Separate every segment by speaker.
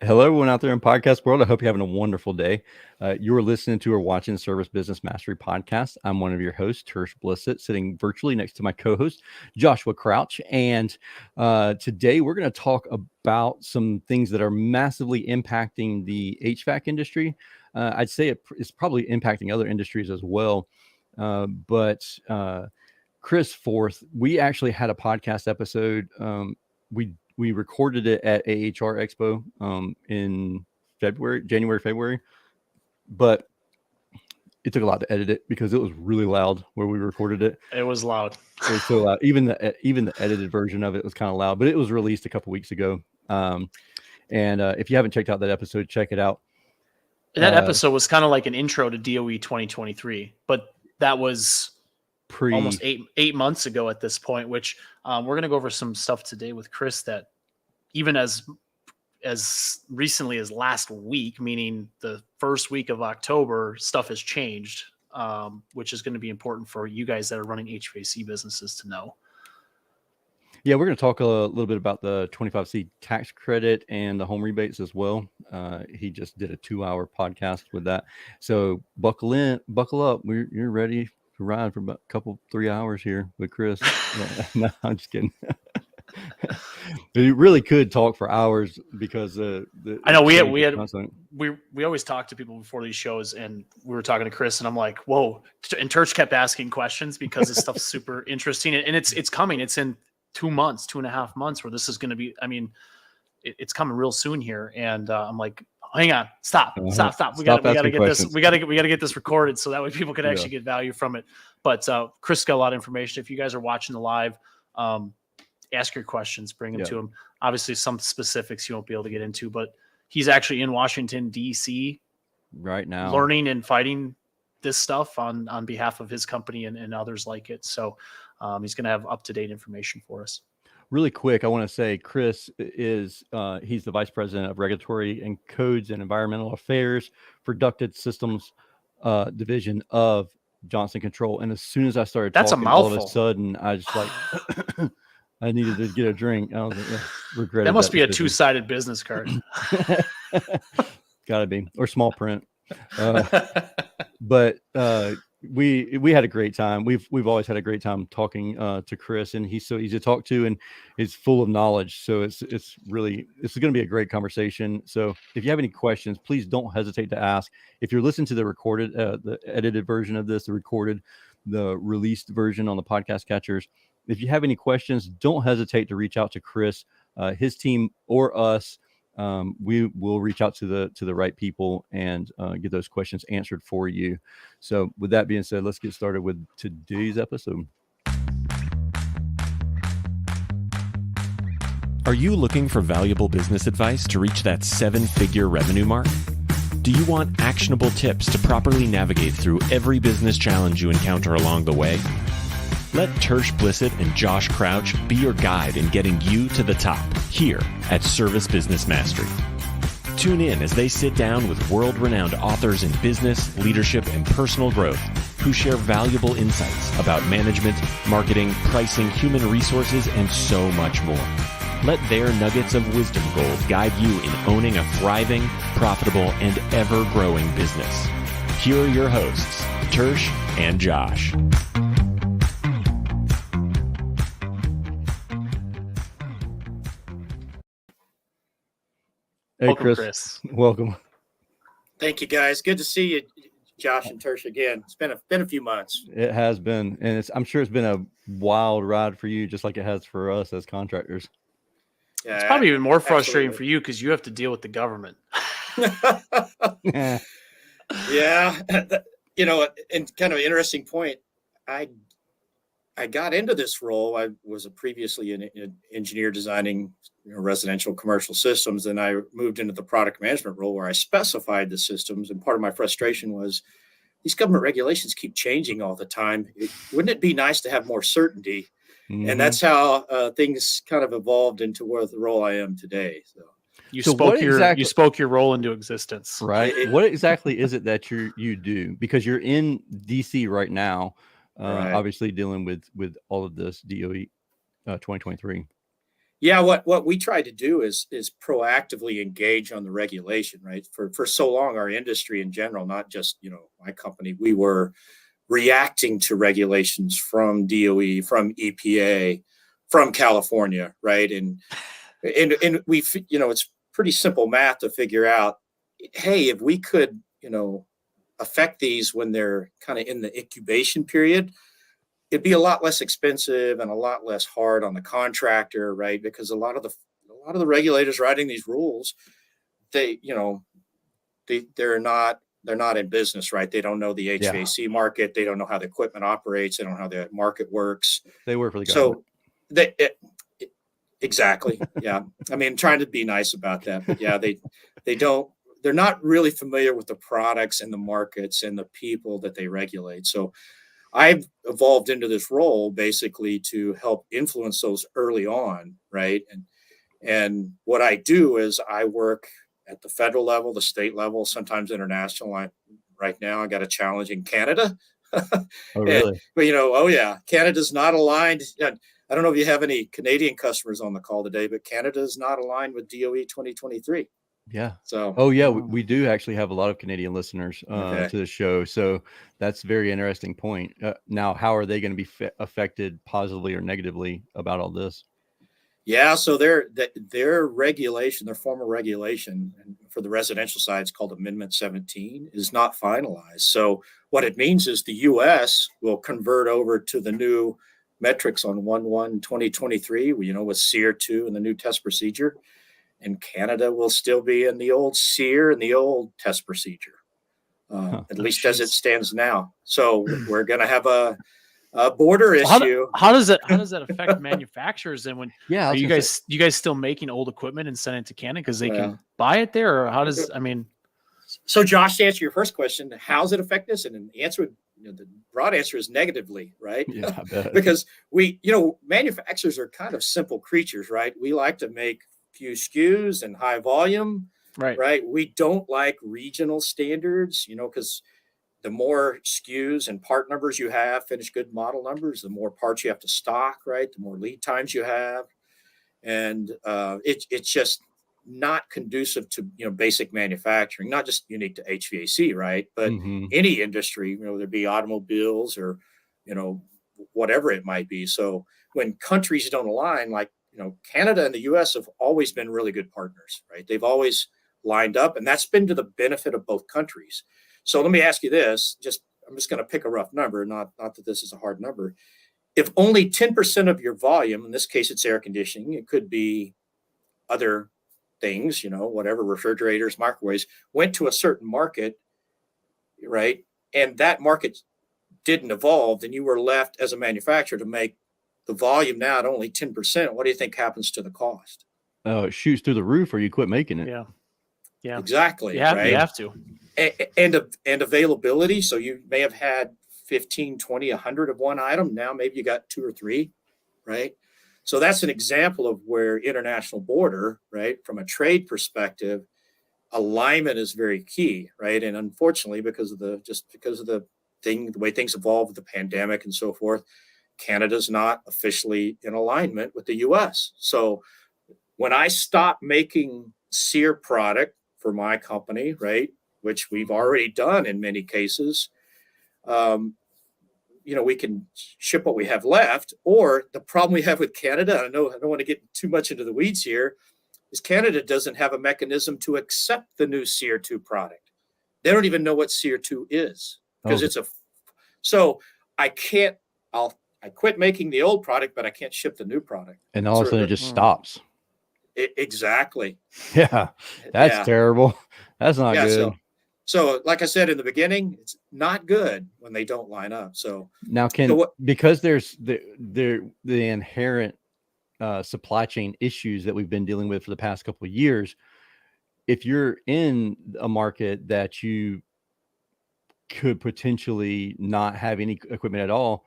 Speaker 1: Hello, everyone out there in podcast world. I hope you're having a wonderful day. You are listening to or watching Service Business Mastery Podcast. I'm one of your hosts, Tersh Blissett, sitting virtually next to my co-host, Joshua Crouch. And today we're going to talk about some things that are massively impacting the HVAC industry. I'd say it's probably impacting other industries as well. But Chris Forth, we actually had a podcast episode. We recorded it at AHR Expo in January, February, but it took a lot to edit it because it was really loud where we recorded it.
Speaker 2: It was loud.
Speaker 1: It was so loud. Even the edited version of it was kind of loud, but it was released a couple weeks ago. And if you haven't checked out that episode, check it out.
Speaker 2: That episode was kind of like an intro to DOE 2023, but that was almost eight months ago at this point, which we're going to go over some stuff today with Chris that even as recently as last week, meaning the first week of October, stuff has changed, which is going to be important for you guys that are running HVAC businesses to know.
Speaker 1: Yeah, we're going to talk a little bit about the 25C tax credit and the home rebates as well. He just did a 2-hour podcast with that. So buckle up. You're ready to ride for about 3 hours here with Chris. No, I'm just kidding. You really could talk for hours because
Speaker 2: I know we always talk to people before these shows, and we were talking to Chris, and I'm like, whoa, and Tersh kept asking questions because this stuff's super interesting, and it's coming. It's in 2.5 months where this is going to be. I mean, it's coming real soon here, and I'm like, hang on, stop. We got to get this. We got to get this recorded so that way people can actually get value from it. But Chris got a lot of information. If you guys are watching the live, ask your questions, bring them to him. Obviously, some specifics you won't be able to get into, but he's actually in Washington, D.C.
Speaker 1: right now,
Speaker 2: learning and fighting this stuff on behalf of his company and others like it. So he's going to have up-to-date information for us.
Speaker 1: Really quick, I want to say Chris is he's the Vice President of Regulatory and Codes and Environmental Affairs for Ducted Systems division of Johnson Control. And as soon as I started talking, all of a sudden, I just like... I needed to get a drink. I was like, regretted
Speaker 2: that must be a two-sided business card.
Speaker 1: Gotta be, or small print. But we had a great time. We've always had a great time talking to Chris, and he's so easy to talk to, and he's full of knowledge. So it's going to be a great conversation. So if you have any questions, please don't hesitate to ask. If you're listening to the recorded, the edited version of this, the released version on the podcast catchers. If you have any questions, don't hesitate to reach out to Chris, his team, or us. We will reach out to the right people and get those questions answered for you. So with that being said, let's get started with today's episode.
Speaker 3: Are you looking for valuable business advice to reach that 7-figure revenue mark? Do you want actionable tips to properly navigate through every business challenge you encounter along the way? Let Tersh Blissett and Josh Crouch be your guide in getting you to the top here at Service Business Mastery. Tune in as they sit down with world-renowned authors in business, leadership, and personal growth who share valuable insights about management, marketing, pricing, human resources, and so much more. Let their nuggets of wisdom gold guide you in owning a thriving, profitable, and ever-growing business. Here are your hosts, Tersh and Josh.
Speaker 1: Hey, Chris. Welcome.
Speaker 4: Thank you, guys. Good to see you, Josh and Tersh, again. It's been a few months.
Speaker 1: It has been, and I'm sure it's been a wild ride for you, just like it has for us as contractors.
Speaker 2: Yeah, it's probably even more frustrating for you because you have to deal with the government.
Speaker 4: Yeah, and kind of an interesting point. I got into this role. I was previously an engineer designing residential commercial systems. And I moved into the product management role where I specified the systems. And part of my frustration was these government regulations keep changing all the time. Wouldn't it be nice to have more certainty? Mm-hmm. And that's how things kind of evolved into the role I am today. So
Speaker 2: you spoke your role into existence,
Speaker 1: right? What exactly is it that you do? Because you're in DC right now, right. Obviously dealing with all of this DOE 2023.
Speaker 4: Yeah, what we try to do is proactively engage on the regulation, right? For so long, our industry in general, not just my company, we were reacting to regulations from DOE, from EPA, from California, right? And we it's pretty simple math to figure out. Hey, if we could affect these when they're kind of in the incubation period, it'd be a lot less expensive and a lot less hard on the contractor, right? Because a lot of the regulators writing these rules, they're not in business, right? They don't know the HVAC market. They don't know how the equipment operates. They don't know how the market works.
Speaker 1: They work for the government.
Speaker 4: So exactly. Yeah. I mean, trying to be nice about that, but yeah, they're not really familiar with the products and the markets and the people that they regulate. So I've evolved into this role basically to help influence those early on, right? And what I do is I work at the federal level, the state level, sometimes international. Right now I got a challenge in Canada.
Speaker 1: Oh, really?
Speaker 4: But Canada's not aligned. I don't know if you have any Canadian customers on the call today, but Canada is not aligned with DOE 2023.
Speaker 1: Yeah.
Speaker 4: So,
Speaker 1: we do actually have a lot of Canadian listeners to the show. So that's a very interesting point. Now, how are they going to be affected positively or negatively about all this?
Speaker 4: Yeah. So their regulation, their formal regulation for the residential side, it's called Amendment 17, is not finalized. So what it means is the U.S. will convert over to the new metrics on 1/1/2023, with SEER 2 and the new test procedure. And Canada will still be in the old SEER and the old test procedure, at least as it stands now. So we're going to have a border issue.
Speaker 2: How does that affect manufacturers? And when
Speaker 1: are
Speaker 2: you guys still making old equipment and sending it to Canada because they can buy it there, or how does
Speaker 4: So Josh, to answer your first question, how does it affect this? And the answer the broad answer is negatively, right?
Speaker 1: Yeah, I bet.
Speaker 4: Because manufacturers are kind of simple creatures, right? We like to make few SKUs and high volume, right? We don't like regional standards, because the more SKUs and part numbers you have, finished good model numbers, the more parts you have to stock, right? The more lead times you have. And it's just not conducive to, basic manufacturing, not just unique to HVAC, right? But any industry, whether it be automobiles or, whatever it might be. So when countries don't align, like, Canada and the U.S. have always been really good partners, right? They've always lined up, and that's been to the benefit of both countries. So let me ask you this, I'm just going to pick a rough number, not that this is a hard number. If only 10% of your volume, in this case, it's air conditioning, it could be other things, whatever, refrigerators, microwaves, went to a certain market, right? And that market didn't evolve, then you were left as a manufacturer to make the volume now at only 10%. What do you think happens to the cost?
Speaker 1: Oh, it shoots through the roof, or you quit making it.
Speaker 2: Yeah,
Speaker 4: exactly.
Speaker 2: Right? You have to.
Speaker 4: And availability. So you may have had 15, 20, 100 of one item. Now maybe you got 2 or 3, right? So that's an example of where international border, right, from a trade perspective, alignment is very key, right? And unfortunately, because of the way things evolved with the pandemic and so forth, Canada's not officially in alignment with the U.S. So when I stop making SEER product for my company, right, which we've already done in many cases, we can ship what we have left. Or the problem we have with Canada, I don't want to get too much into the weeds here, is Canada doesn't have a mechanism to accept the new SEER 2 product. They don't even know what SEER 2 is because so I quit making the old product, but I can't ship the new product.
Speaker 1: And all of a sudden it just stops.
Speaker 4: Exactly.
Speaker 1: Yeah. That's terrible. That's not good.
Speaker 4: So like I said in the beginning, it's not good when they don't line up. So
Speaker 1: now because there's the inherent supply chain issues that we've been dealing with for the past couple of years, if you're in a market that you could potentially not have any equipment at all,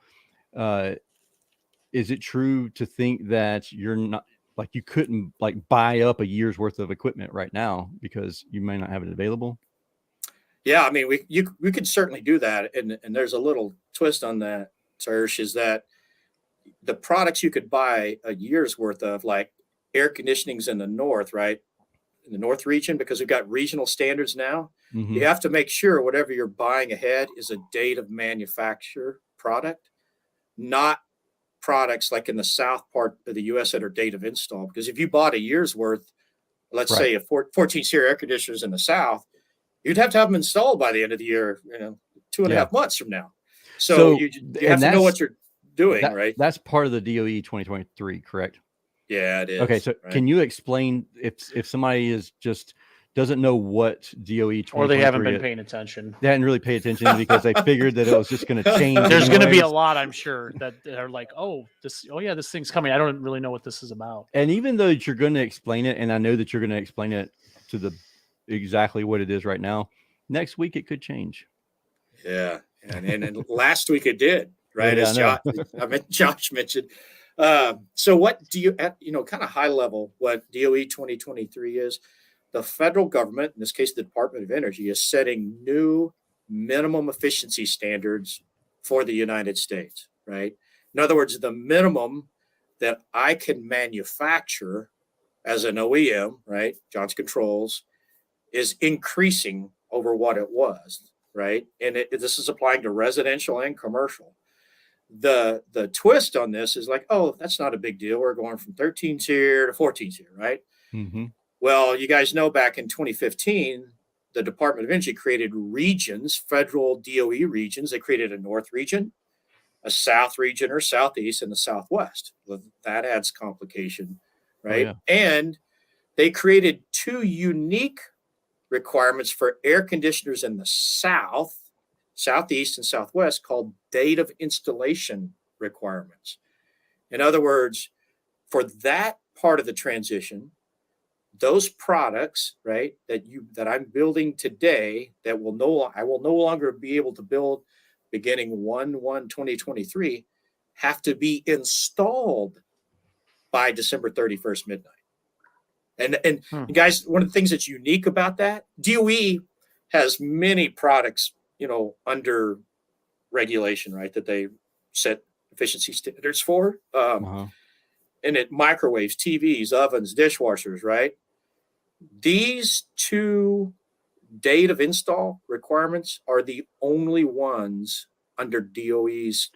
Speaker 1: is it true to think that you're not, like, you couldn't buy up a year's worth of equipment right now because you may not have it available?
Speaker 4: Yeah, I mean, we could certainly do that, and there's a little twist on that, Tersh, is that the products you could buy a year's worth of, like air conditionings in the north, right? In the north region, because we've got regional standards now, you have to make sure whatever you're buying ahead is a date of manufacture product, not products like in the south part of the U.S. that are date of install. Because if you bought a year's worth, let's say a 14 SEER air conditioners in the south, you'd have to have them installed by the end of the year, 2.5 months from now. So you have to know what you're doing, right?
Speaker 1: That's part of the DOE 2023, correct?
Speaker 4: Yeah, it is.
Speaker 1: Okay, so can you explain if somebody doesn't know what DOE 2023
Speaker 2: or they haven't been paying attention?
Speaker 1: They hadn't really paid attention because they figured that it was just going to change.
Speaker 2: There's going to be a lot, I'm sure, that are like, this thing's coming. I don't really know what this is about.
Speaker 1: And even though you're going to explain it, and I know that you're going to explain it to exactly what it is right now, next week it could change.
Speaker 4: Yeah, and last week it did, right?
Speaker 1: Yeah,
Speaker 4: As Josh mentioned. So what do you, kind of high level, what DOE 2023 is? The federal government, in this case, the Department of Energy, is setting new minimum efficiency standards for the United States, right? In other words, the minimum that I can manufacture as an OEM, right, Johnson Controls, is increasing over what it was, right? And this is applying to residential and commercial. The twist on this is like, that's not a big deal. We're going from 13 SEER to 14 SEER, right?
Speaker 1: Mm-hmm.
Speaker 4: Well, you guys know back in 2015, the Department of Energy created regions, federal DOE regions. They created a north region, a south region or southeast, and the southwest. Well, that adds complication, right? And they created two unique requirements for air conditioners in the south, southeast, and southwest called date of installation requirements. In other words, for that part of the transition, those products, right, that I'm building today that I will no longer be able to build beginning 1/1/2023 have to be installed by December 31st midnight. And guys, one of the things that's unique about that, DOE has many products, under regulation, right, that they set efficiency standards for. And it microwaves, TVs, ovens, dishwashers, right? These two date of install requirements are the only ones under DOE's,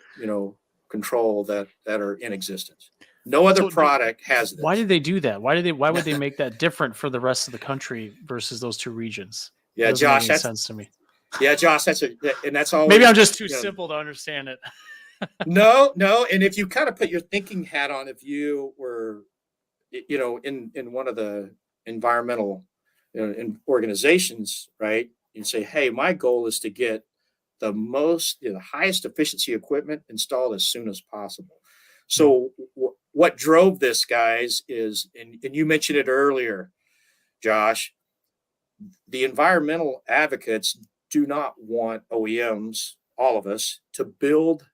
Speaker 4: control that are in existence. No other product has this.
Speaker 2: Why did they do that? Why would they make that different for the rest of the country versus those two regions?
Speaker 4: Yeah, Josh,
Speaker 2: that sense to me.
Speaker 4: Yeah, Josh, that's all.
Speaker 2: Maybe I'm just too simple to understand it.
Speaker 4: No. And if you kind of put your thinking hat on, if you were, in one of the environmental in organizations, right? You say, hey, my goal is to get the highest efficiency equipment installed as soon as possible. So what drove this, guys, is, and you mentioned it earlier, Josh, the environmental advocates do not want OEMs, all of us, to build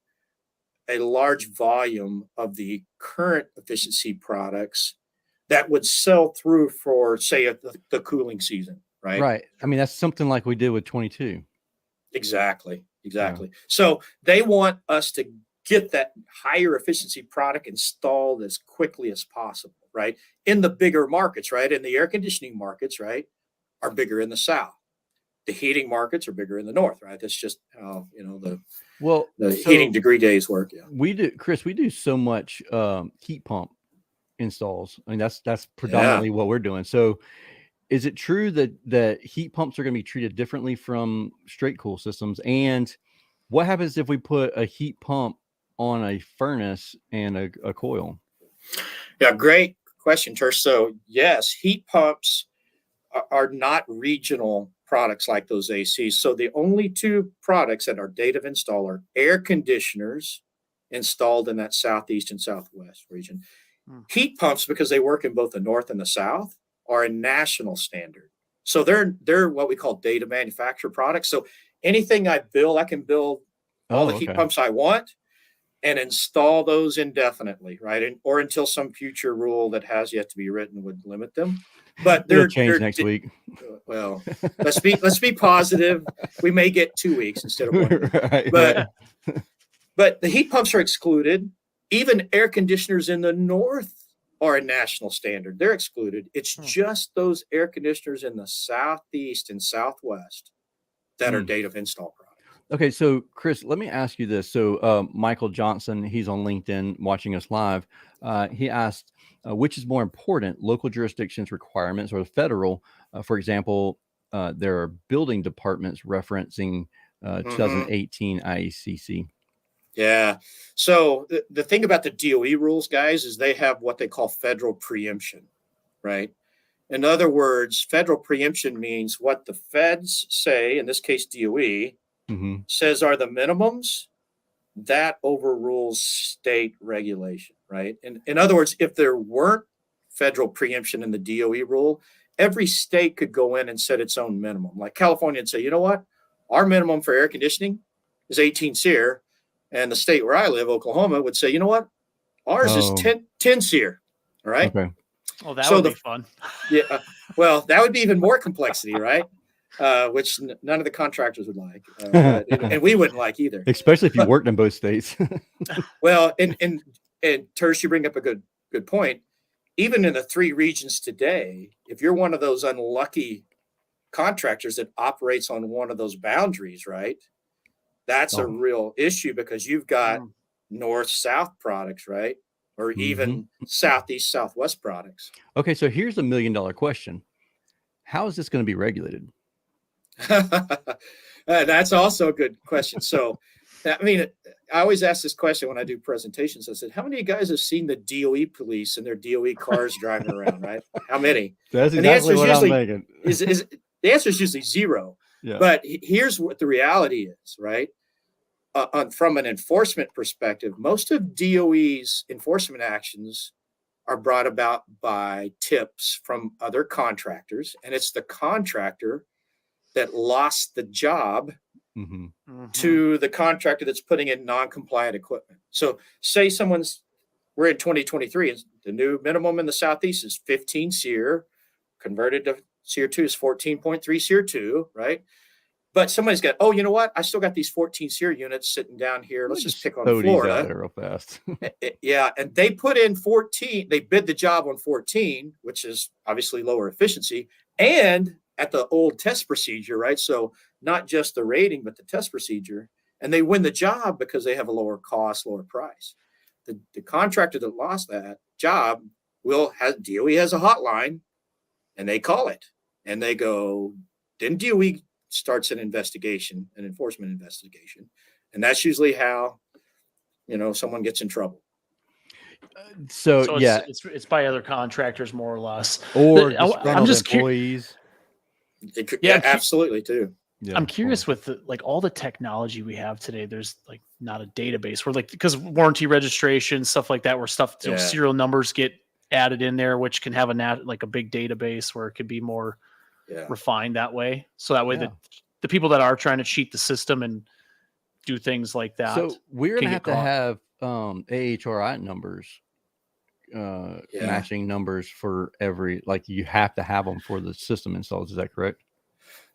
Speaker 4: a large volume of the current efficiency products that would sell through for, say, the cooling season, right?
Speaker 1: Right. I mean, that's something like we did with 22.
Speaker 4: Exactly.
Speaker 1: Yeah.
Speaker 4: So they want us to get that higher efficiency product installed as quickly as possible, right? In the bigger markets, right? And the air conditioning markets, right, are bigger in the south. The heating markets are bigger in the north, right? That's just how, the heating degree days work. Yeah.
Speaker 1: We do so much heat pump installs. I mean, that's predominantly what we're doing. So is it true that heat pumps are going to be treated differently from straight cool systems? And what happens if we put a heat pump on a furnace and a coil?
Speaker 4: Yeah, great question, Tersh. So yes, heat pumps are not regional products like those ACs. So the only two products that are date of install are air conditioners installed in that southeast and southwest region. Heat pumps, because they work in both the north and the south, are a national standard. So they're what we call date of manufacture products. So anything I build, I can build all the heat pumps I want and install those indefinitely, right? Or until some future rule that has yet to be written would limit them. But they're
Speaker 1: change next week.
Speaker 4: Well, let's be positive. We may get 2 weeks instead of 1 week.
Speaker 1: Right.
Speaker 4: But the heat pumps are excluded. Even air conditioners in the north are a national standard. They're excluded. It's just those air conditioners in the Southeast and Southwest that are date of install products.
Speaker 1: Okay, so Chris, let me ask you this. So Michael Johnson, he's on LinkedIn watching us live. He asked, which is more important, local jurisdictions requirements or the federal? For example, there are building departments referencing 2018 IECC.
Speaker 4: Yeah. So the thing about the DOE rules, guys, is they have what they call federal preemption, right? In other words, federal preemption means what the feds say, in this case, DOE, says are the minimums, that overrules state regulation, right? And in other words, if there weren't federal preemption in the DOE rule, every state could go in and set its own minimum. Like California and say, you know what? Our minimum for air conditioning is 18 SEER. And the state where I live, Oklahoma, would say, you know what? Ours is 10 SEER. All right.
Speaker 1: Okay.
Speaker 2: Oh, that would be fun.
Speaker 4: Yeah. Well, that would be even more complexity, right? Which none of the contractors would like, and we wouldn't like either.
Speaker 1: Especially if you worked in both states.
Speaker 4: Well, and Tersh, you bring up a good point. Even in the 3 regions today, if you're one of those unlucky contractors that operates on one of those boundaries, right? That's a real issue because you've got north-south products, right? Or even southeast, southwest products.
Speaker 1: Okay, so here's $1 million question. How is this going to be regulated?
Speaker 4: That's also a good question. So, I mean, I always ask this question when I do presentations. I said, how many of you guys have seen the DOE police and their DOE cars driving around, right? How many?
Speaker 1: That's exactly what I'm thinking.
Speaker 4: The answer is usually 0. Yeah. But here's what the reality is, right? From an enforcement perspective, most of DOE's enforcement actions are brought about by tips from other contractors, and it's the contractor that lost the job to the contractor that's putting in non-compliant equipment. So say we're in 2023, the new minimum in the Southeast is 15 SEER, converted to SEER 2 is 14.3 SEER 2, right? But somebody's got, oh, you know what? I still got these 14 SEER units sitting down here. Let's just pick on Florida.
Speaker 1: Real fast.
Speaker 4: Yeah. And they put in 14. They bid the job on 14, which is obviously lower efficiency and at the old test procedure, right? So not just the rating, but the test procedure. And they win the job because they have a lower cost, lower price. The contractor that lost that job DOE has a hotline and they call it and they go, then DOE starts an enforcement investigation. And that's usually how, someone gets in trouble.
Speaker 2: So it's by other contractors more or less.
Speaker 1: Or I'm just employees.
Speaker 4: Absolutely too.
Speaker 2: Yeah. I'm curious with all the technology we have today, there's not a database where because warranty registration, stuff like that, where serial numbers get added in there, which can have a big database where it could be more refined that way. So that way the people that are trying to cheat the system and do things like that.
Speaker 1: So we're going to have AHRI numbers, matching numbers for every, you have to have them for the system installs. Is that correct?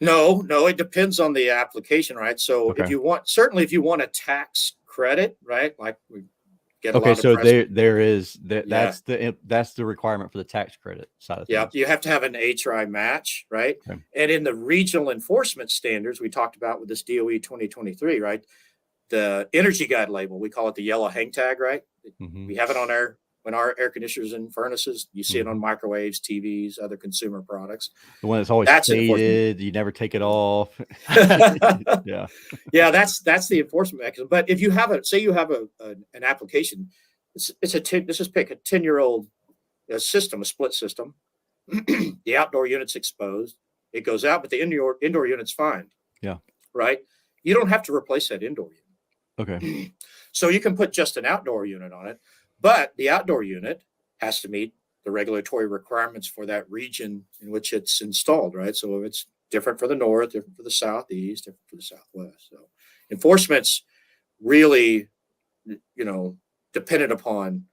Speaker 4: No, it depends on the application, right? So if you want a tax credit, right? Like we get a lot of
Speaker 1: that's the requirement for the tax credit side of things.
Speaker 4: Yeah, you have to have an HRI match, right? Okay. And in the regional enforcement standards we talked about with this DOE 2023, right? The energy guide label, we call it the yellow hang tag, right? We have it on our air conditioners and furnaces. You see it on microwaves, TVs, other consumer products.
Speaker 1: The one that's always stated, you never take it off.
Speaker 4: Yeah, that's the enforcement mechanism. But if you have an application, let's just pick a 10-year-old system, a split system. The outdoor unit's exposed. It goes out, but the indoor unit's fine.
Speaker 1: Yeah.
Speaker 4: Right? You don't have to replace that indoor unit.
Speaker 1: Okay.
Speaker 4: So you can put just an outdoor unit on it, but the outdoor unit has to meet the regulatory requirements for that region in which it's installed, right? So it's different for the north, different for the southeast, different for the southwest. So enforcement's really, dependent upon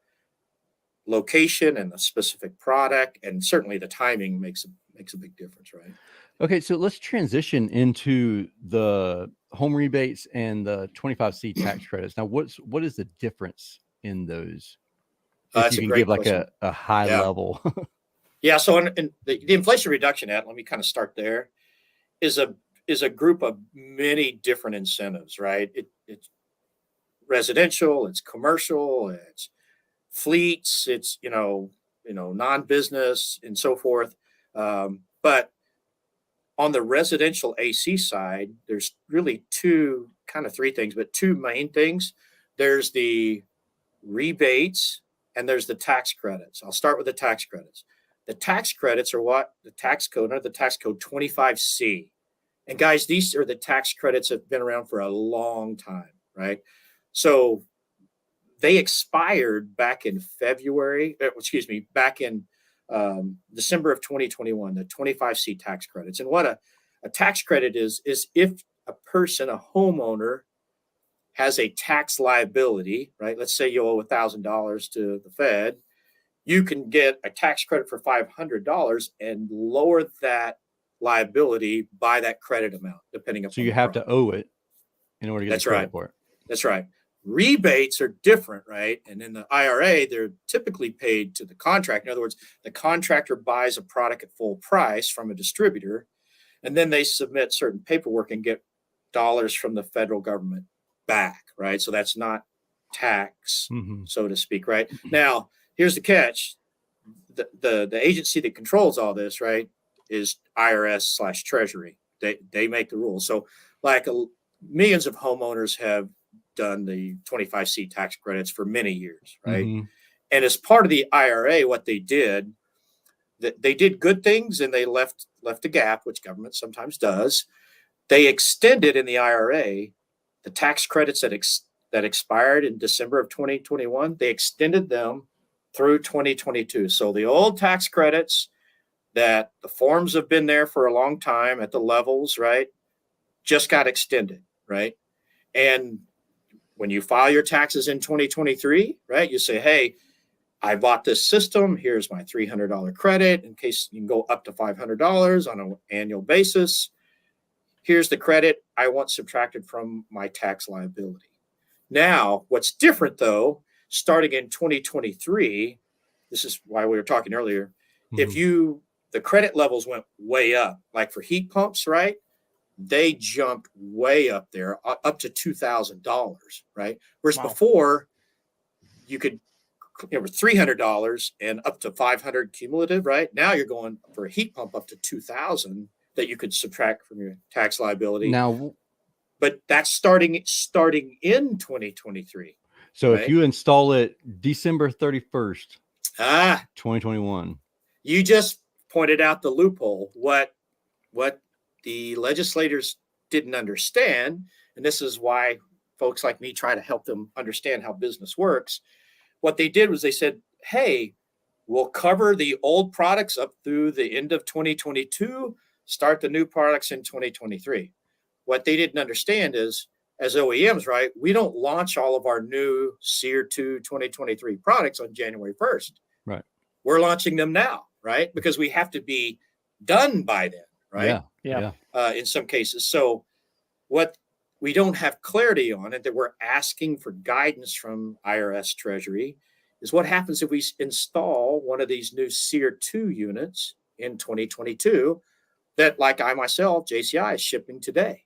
Speaker 4: location and the specific product, and certainly the timing makes a big difference, right?
Speaker 1: Okay, so let's transition into the home rebates and the 25C tax credits. Now, what is the difference in those? if
Speaker 4: That's
Speaker 1: you
Speaker 4: a
Speaker 1: can
Speaker 4: great
Speaker 1: give like
Speaker 4: question.
Speaker 1: a high
Speaker 4: Yeah.
Speaker 1: level.
Speaker 4: Yeah. So in the Inflation Reduction Act, let me kind of start there, is a group of many different incentives, right? It's residential, it's commercial, it's fleets, it's non-business and so forth. But on the residential AC side, there's really three things, but two main things. There's the rebates and there's the tax credits. I'll start with the tax credits. The tax credits are what the tax code 25C. And guys, these are the tax credits that have been around for a long time, right? So they expired back in back in December of 2021, the 25C tax credits. And what a tax credit is if a homeowner, has a tax liability, right? Let's say you owe $1,000 to the Fed, you can get a tax credit for $500 and lower that liability by that credit amount, depending upon.
Speaker 1: So you have to owe it in order to get the credit for it.
Speaker 4: That's right. Rebates are different, right? And in the IRA, they're typically paid to the contractor. In other words, the contractor buys a product at full price from a distributor, and then they submit certain paperwork and get dollars from the federal government back, right? So that's not tax, so to speak, right? Now, here's the catch. The agency that controls all this, right, is IRS/Treasury. They make the rules. So like millions of homeowners have done the 25C tax credits for many years, right? And as part of the IRA, what they did good things and they left a gap, which government sometimes does. They extended in the IRA the tax credits that expired in December of 2021. They extended them through 2022. So the old tax credits that the forms have been there for a long time at the levels, right, just got extended, right? And when you file your taxes in 2023, right, you say, hey, I bought this system. Here's my $300 credit in case you can go up to $500 on an annual basis. Here's the credit I want subtracted from my tax liability. Now, what's different though, starting in 2023, this is why we were talking earlier. If the credit levels went way up, like for heat pumps, right? They jumped way up there, up to $2,000, right? Whereas before, you could, $300 and up to $500 cumulative, right? Now you're going for a heat pump up to $2,000 that you could subtract from your tax liability.
Speaker 1: Now,
Speaker 4: but that's starting in 2023.
Speaker 1: So if you install it December 31st, 2021,
Speaker 4: you just pointed out the loophole. What the legislators didn't understand, and this is why folks like me try to help them understand how business works. What they did was they said, hey, we'll cover the old products up through the end of 2022, start the new products in 2023. What they didn't understand is, as OEMs, right, we don't launch all of our new SEER 2 2023 products on January 1st.
Speaker 1: Right.
Speaker 4: We're launching them now, right? Because we have to be done by then, right?
Speaker 2: Yeah.
Speaker 4: In some cases. So what we don't have clarity on it, that we're asking for guidance from IRS Treasury, is what happens if we install one of these new SEER 2 units in 2022 that, like I myself, JCI, is shipping today,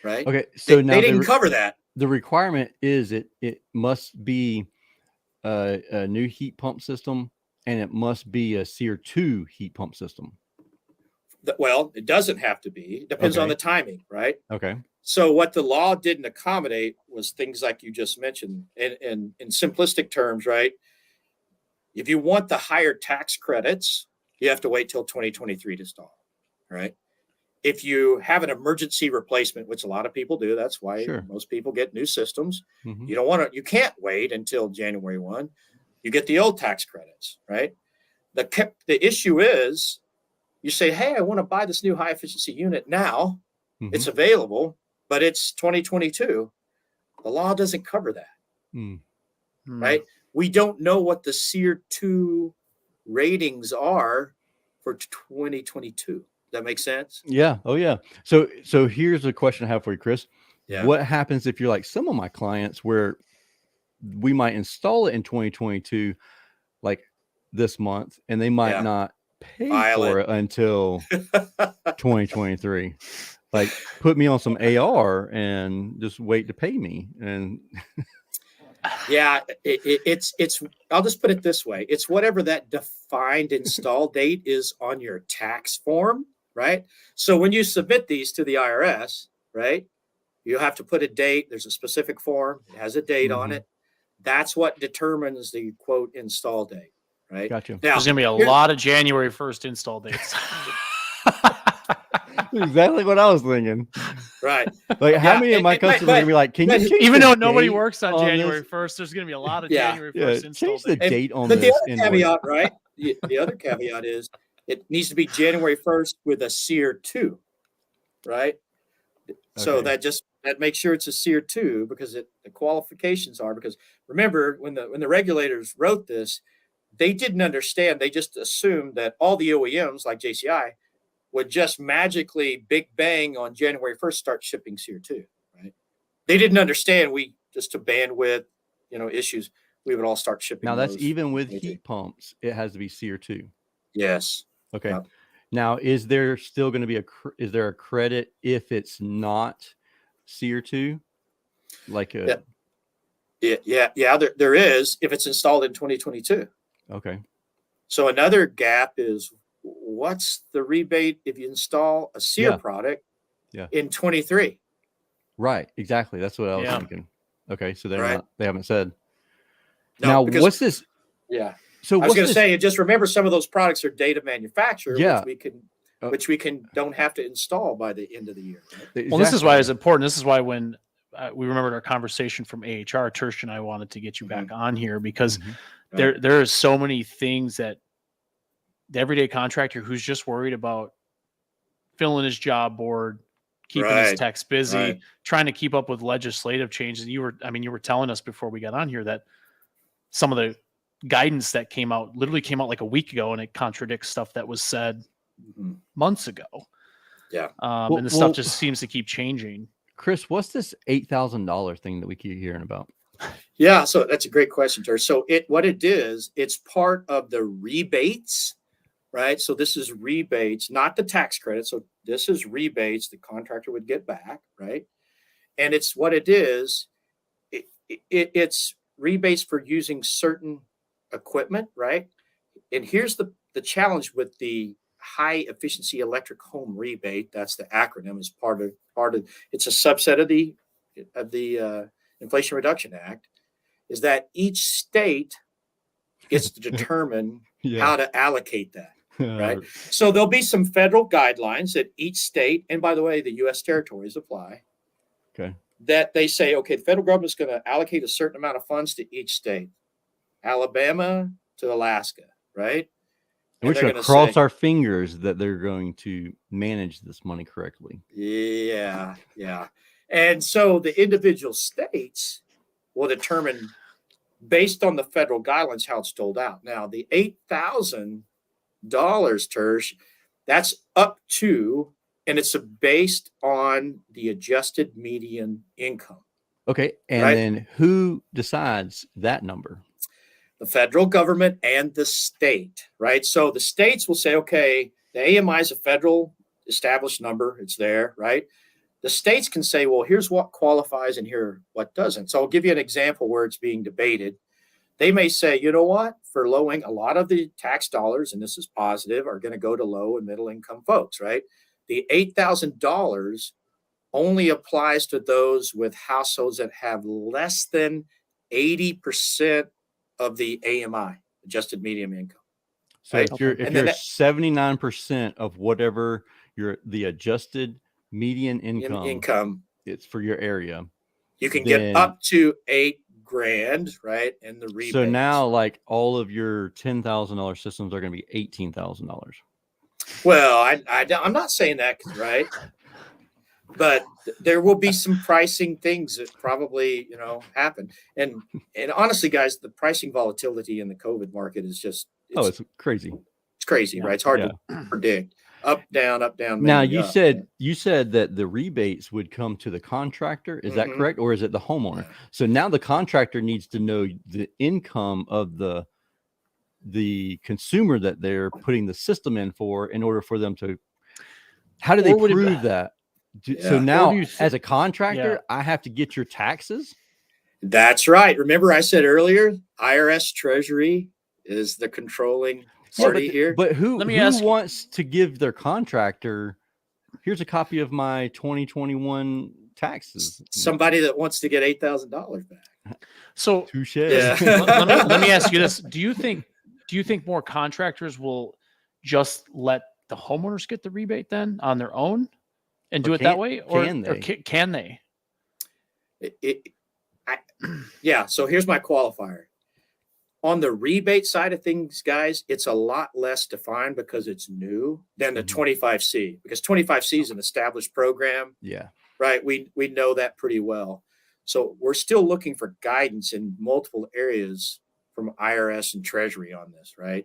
Speaker 4: right?
Speaker 1: Okay, so
Speaker 4: now they didn't cover that.
Speaker 1: The requirement is it must be a new heat pump system, and it must be a SEER 2 heat pump system.
Speaker 4: Well, it doesn't have to be. It depends on the timing, right?
Speaker 1: Okay.
Speaker 4: So what the law didn't accommodate was things like you just mentioned. And in simplistic terms, right? If you want the higher tax credits, you have to wait till 2023 to install, right? If you have an emergency replacement, which a lot of people do, that's why most people get new systems. You can't wait until January 1. You get the old tax credits, right? The issue is, you say, hey, I want to buy this new high efficiency unit now. It's available, but it's 2022. The law doesn't cover that, right? We don't know what the SEER 2 ratings are for 2022. Does that make sense?
Speaker 1: Yeah. Oh, yeah. So here's a question I have for you, Chris.
Speaker 4: Yeah.
Speaker 1: What happens if you're like some of my clients where we might install it in 2022, like this month, and they might not pay for it until 2023. Like, put me on some AR and just wait to pay me. And
Speaker 4: yeah, it's I'll just put it this way. It's whatever that defined install date is on your tax form, right? So when you submit these to the IRS, right, you have to put a date. There's a specific form. It has a date on it. That's what determines the quote install date, right?
Speaker 1: Gotcha.
Speaker 4: Now,
Speaker 2: there's going to be a lot of January 1st install dates.
Speaker 1: Exactly what I was thinking.
Speaker 4: Right.
Speaker 1: Like, how many of my customers are going to be like, can you change
Speaker 2: even
Speaker 1: the
Speaker 2: though nobody
Speaker 1: date
Speaker 2: works on January 1st, there's going to be a lot of January 1st install
Speaker 1: change the
Speaker 2: dates.
Speaker 1: date on
Speaker 4: but
Speaker 1: this.
Speaker 4: The other caveat, right? The other caveat is it needs to be January 1st with a SEER 2, right? So that makes sure it's a SEER 2 because the qualifications are, because remember when the regulators wrote this, they didn't understand. They just assumed that all the OEMs like JCI would just magically big bang on January 1st start shipping SEER 2, right? They didn't understand just to bandwidth, issues, we would all start shipping.
Speaker 1: Now that's even with heat pumps, it has to be SEER 2.
Speaker 4: Yes.
Speaker 1: Okay.
Speaker 4: Yep.
Speaker 1: Now, is there still going to be is there a credit if it's not SEER 2? Like a
Speaker 4: there is if it's installed in 2022.
Speaker 1: Okay.
Speaker 4: So another gap is, what's the rebate if you install a SEER product in 23?
Speaker 1: Right. Exactly. That's what I was thinking. Okay. So they haven't said.
Speaker 4: No,
Speaker 1: now,
Speaker 4: because,
Speaker 1: what's this?
Speaker 4: Yeah.
Speaker 1: So
Speaker 4: I was going to say, just remember some of those products are date of manufacture, which we don't have to install by the end of the year. Right?
Speaker 1: Exactly.
Speaker 2: Well, this is why it's important. This is why when we remembered our conversation from AHR, Tersh and I wanted to get you back on here because there are so many things that the everyday contractor who's just worried about filling his job board, keeping his techs busy, trying to keep up with legislative changes. You were telling us before we got on here that some of the guidance that literally came out like a week ago, and it contradicts stuff that was said months ago.
Speaker 4: Yeah.
Speaker 2: And the stuff just seems to keep changing.
Speaker 1: Chris, what's this $8,000 thing that we keep hearing about?
Speaker 4: Yeah. So that's a great question, Tersh. So what it is, it's part of the rebates, right? So this is rebates, not the tax credit. So this is rebates the contractor would get back, right? And it's what it is. It's rebates for using certain equipment, right? And here's the challenge with the high efficiency electric home rebate. That's the acronym. Is part of it's a subset of the Inflation Reduction Act. Is that each state gets to determine how to allocate that, right? So there'll be some federal guidelines that each state, and by the way, the U.S. territories apply.
Speaker 1: Okay.
Speaker 4: That they say, okay, the federal government's going to allocate a certain amount of funds to each state, Alabama to Alaska, right?
Speaker 1: And we're going to cross our fingers that they're going to manage this money correctly.
Speaker 4: Yeah. And so the individual states will determine based on the federal guidelines how it's doled out. Now, the $8,000, Tersh, that's up to, and it's based on the adjusted median income.
Speaker 1: Okay. And then who decides that number?
Speaker 4: The federal government and the state, right? So the states will say, okay, the AMI is a federal established number. It's there, right? The states can say, well, here's what qualifies and here what doesn't. So I'll give you an example where it's being debated. They may say, you know what, for a lot of the tax dollars, and this is positive, are going to go to low and middle income folks, right? The $8,000 only applies to those with households that have less than 80% of the AMI, adjusted median income.
Speaker 1: So if you're 79% of whatever the adjusted median income, it's for your area.
Speaker 4: You can get up to $8,000, right? And the rebate.
Speaker 1: So now, like all of your $10,000 systems are going to be $18,000.
Speaker 4: Well, I'm not saying that, right? But there will be some pricing things that probably, happen. And honestly, guys, the pricing volatility in the COVID market is just,
Speaker 1: it's crazy.
Speaker 4: It's crazy, right? It's hard to predict. Up, down.
Speaker 1: Now you said that the rebates would come to the contractor. Is that correct? Or is it the homeowner? So now the contractor needs to know the income of the the consumer that they're putting the system in for in order for them to, how do they prove that? So now as a contractor, I have to get your taxes.
Speaker 4: That's right. Remember I said earlier, IRS Treasury is the controlling party here.
Speaker 1: But who wants to give their contractor, here's a copy of my 2021 taxes?
Speaker 4: Somebody that wants to get $8,000 back.
Speaker 2: So
Speaker 1: touche.
Speaker 2: Yeah. let me ask you this. Do you think more contractors will just let the homeowners get the rebate then on their own and do it that way? Or can they?
Speaker 4: Yeah. So here's my qualifier. On the rebate side of things, guys, it's a lot less defined because it's new than the 25C, because 25C is an established program.
Speaker 1: Yeah.
Speaker 4: Right. We know that pretty well. So we're still looking for guidance in multiple areas from IRS and Treasury on this. Right.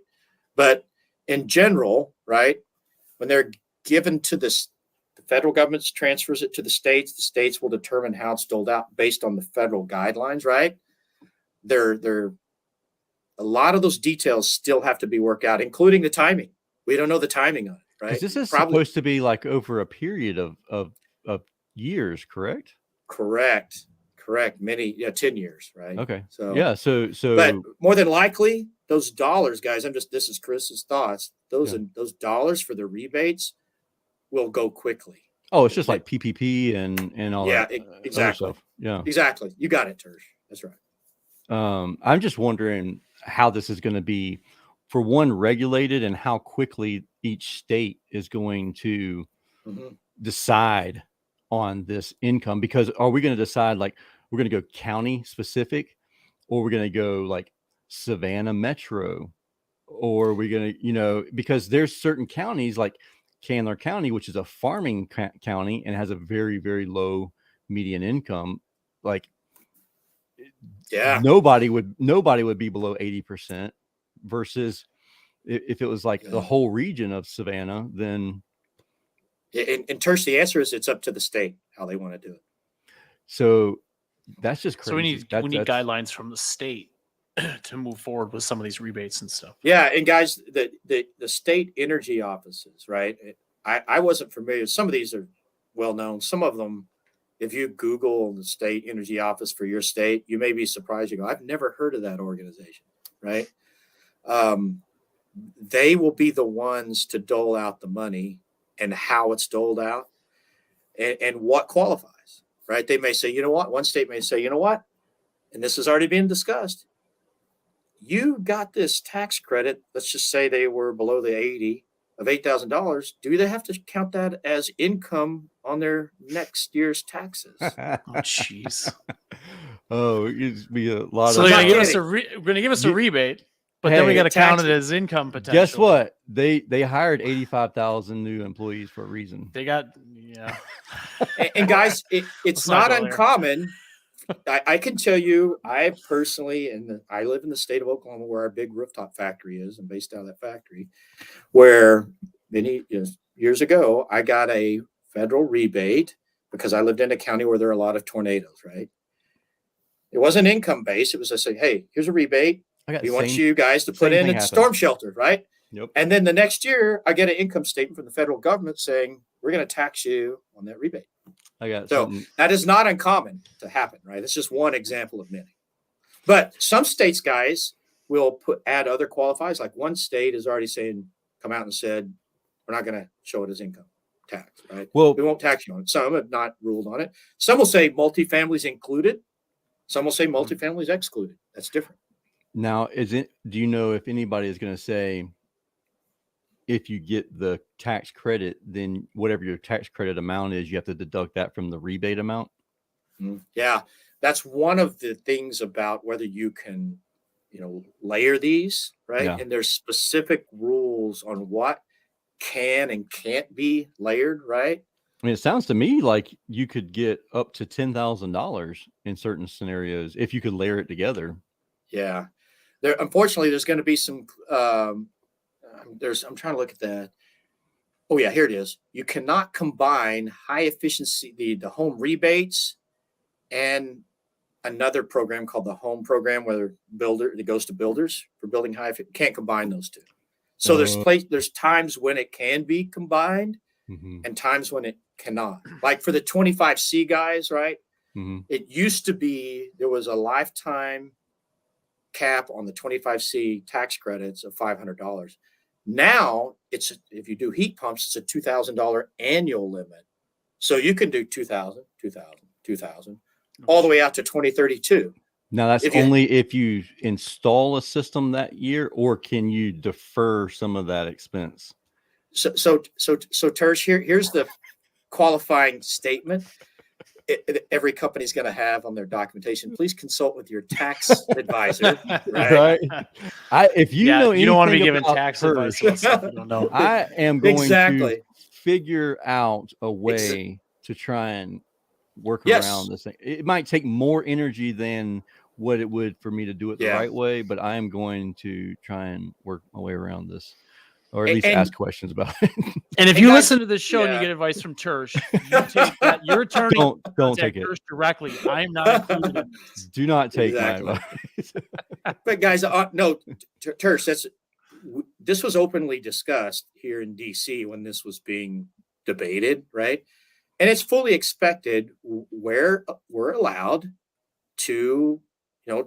Speaker 4: But in general, right, when they're given to the federal government transfers it to the states will determine how it's doled out based on the federal guidelines. Right. They're a lot of those details still have to be worked out, including the timing. We don't know the timing on it, right?
Speaker 1: This is supposed to be like over a period of years, correct?
Speaker 4: Correct. Many, 10 years, right?
Speaker 1: Okay.
Speaker 4: So
Speaker 1: yeah, so
Speaker 4: but more than likely, those dollars, guys, this is Chris's thoughts. Those dollars for the rebates will go quickly.
Speaker 1: Oh, it's just like PPP and all that.
Speaker 4: Yeah, exactly.
Speaker 1: Stuff. Yeah,
Speaker 4: exactly. You got it, Tersh. That's right.
Speaker 1: I'm just wondering how this is going to be, for one, regulated, and how quickly each state is going to decide on this income. Because are we going to decide, like, we're going to go county specific, or we're going to go like Savannah Metro, or are we going to, because there's certain counties like Candler County, which is a farming county and has a very, very low median income. Like, nobody would be below 80%, versus if it was like the whole region of Savannah, then.
Speaker 4: And Tersh, the answer is it's up to the state how they want to do it.
Speaker 1: So that's just crazy.
Speaker 2: So we need guidelines from the state to move forward with some of these rebates and stuff.
Speaker 4: Yeah, and guys, the state energy offices, right? I wasn't familiar. Some of these are well known. Some of them, if you Google the state energy office for your state, you may be surprised. You go, I've never heard of that organization, right? They will be the ones to dole out the money and how it's doled out and what qualifies, right? They may say, one state may say, and this has already been discussed. You got this tax credit. Let's just say they were below the 80 of $8,000. Do they have to count that as income on their next year's taxes?
Speaker 2: Oh, jeez.
Speaker 1: It'd be a lot.
Speaker 2: So they're going to give us a rebate, but then we got to count it as income potential.
Speaker 1: Guess what? They hired 85,000 new employees for a reason.
Speaker 2: They got
Speaker 4: and guys, it's not uncommon. I can tell you, I personally, I live in the state of Oklahoma where our big rooftop factory is. I'm based out of that factory, where many years ago, I got a federal rebate because I lived in a county where there are a lot of tornadoes, right? It wasn't income based. It was I say, hey, here's a rebate. We want you guys to put in a storm shelter, right?
Speaker 1: Yep.
Speaker 4: And then the next year, I get an income statement from the federal government saying, we're going to tax you on that rebate. That is not uncommon to happen, right? It's just one example of many. But some states, guys, will add other qualifiers. Like one state is already come out and said, we're not going to show it as income tax, right?
Speaker 1: Well,
Speaker 4: we won't tax you on it. Some have not ruled on it. Some will say multifamilies included. Some will say multifamilies excluded. That's different.
Speaker 1: Now, do you know if anybody is going to say, if you get the tax credit, then whatever your tax credit amount is, you have to deduct that from the rebate amount?
Speaker 4: Yeah, that's one of the things about whether you can, layer these, right? Yeah. And there's specific rules on what can and can't be layered, right?
Speaker 1: I mean, it sounds to me like you could get up to $10,000 in certain scenarios if you could layer it together.
Speaker 4: Yeah. Unfortunately, there's going to be some, I'm trying to look at that. Oh yeah, here it is. You cannot combine high efficiency, the home rebates and another program called the home program, where it goes to builders for building high. Can't combine those two. So there's times when it can be combined and times when it cannot. Like for the 25C guys, right? It used to be there was a lifetime cap on the 25C tax credits of $500. Now if you do heat pumps, it's a $2,000 annual limit. So you can do 2,000, 2,000, 2,000, all the way out to 2032.
Speaker 1: Now that's only if you install a system that year, or can you defer some of that expense?
Speaker 4: So Tersh, here's the qualifying statement. Every company's going to have on their documentation. Please consult with your tax advisor. Right?
Speaker 2: If you know, you don't want to be giving tax advice about stuff you don't know.
Speaker 1: I am going to figure out a way to try and work around this thing. It might take more energy than what it would for me to do it the right way, but I am going to try and work my way around this, or at least ask questions about it.
Speaker 2: And if you listen to this show and you get advice from Tersh, you take that. Your attorney
Speaker 1: don't take it
Speaker 2: directly. I am not included in this.
Speaker 1: Do not take my advice.
Speaker 4: But guys, no, Tersh, this was openly discussed here in DC when this was being debated, right? And it's fully expected where we're allowed to,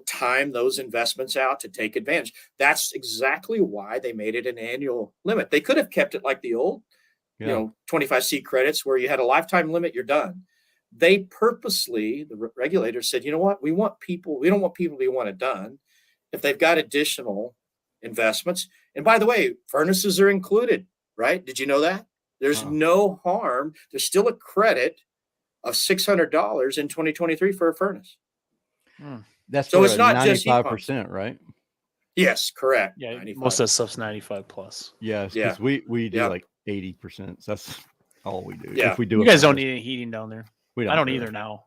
Speaker 4: time those investments out to take advantage. That's exactly why they made it an annual limit. They could have kept it like the old, 25C credits where you had a lifetime limit, you're done. They purposely, the regulators said, you know what? We don't want people to want it done if they've got additional investments. And by the way, furnaces are included, right? Did you know that? There's no harm. There's still a credit of $600 in 2023 for a furnace.
Speaker 1: That's so it's not 95%, right?
Speaker 4: Yes, correct.
Speaker 2: Yeah, 95. Most of that stuff's 95 plus.
Speaker 1: Yes, because we do like 80%. So that's all we do.
Speaker 4: Yeah.
Speaker 1: If we do,
Speaker 2: you guys don't need any heating down there. I don't either now.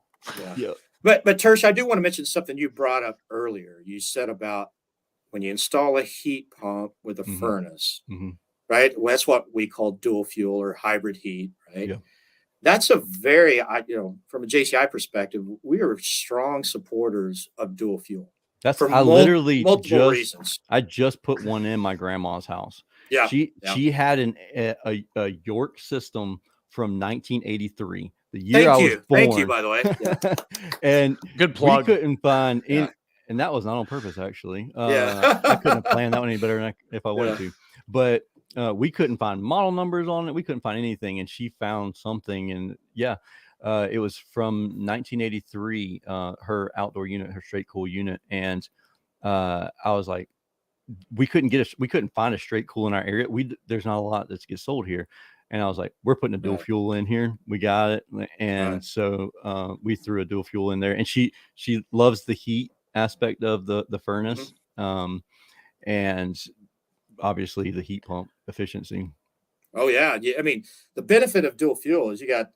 Speaker 4: Yeah. But Tersh, I do want to mention something you brought up earlier. You said about when you install a heat pump with a furnace, right? Well, that's what we call dual fuel or hybrid heat, right? Yeah. That's a very, from a JCI perspective, we are strong supporters of dual fuel.
Speaker 1: That's multiple reasons. I just put one in my grandma's house.
Speaker 4: Yeah,
Speaker 1: she had a York system from 1983, the year I was born.
Speaker 4: Thank you, by the way.
Speaker 1: And
Speaker 2: good plug.
Speaker 1: We couldn't find any, and that was not on purpose, actually. I couldn't have planned that one any better if I wanted to, but. We couldn't find model numbers on it. We couldn't find anything. And she found something. And it was from 1983, her outdoor unit, her straight cool unit. And I was like, we couldn't find a straight cool in our area. There's not a lot that gets sold here. And I was like, we're putting a dual fuel in here. We got it. And so we threw a dual fuel in there. And she loves the heat aspect of the furnace. And obviously the heat pump efficiency.
Speaker 4: Oh yeah. I mean, the benefit of dual fuel is you got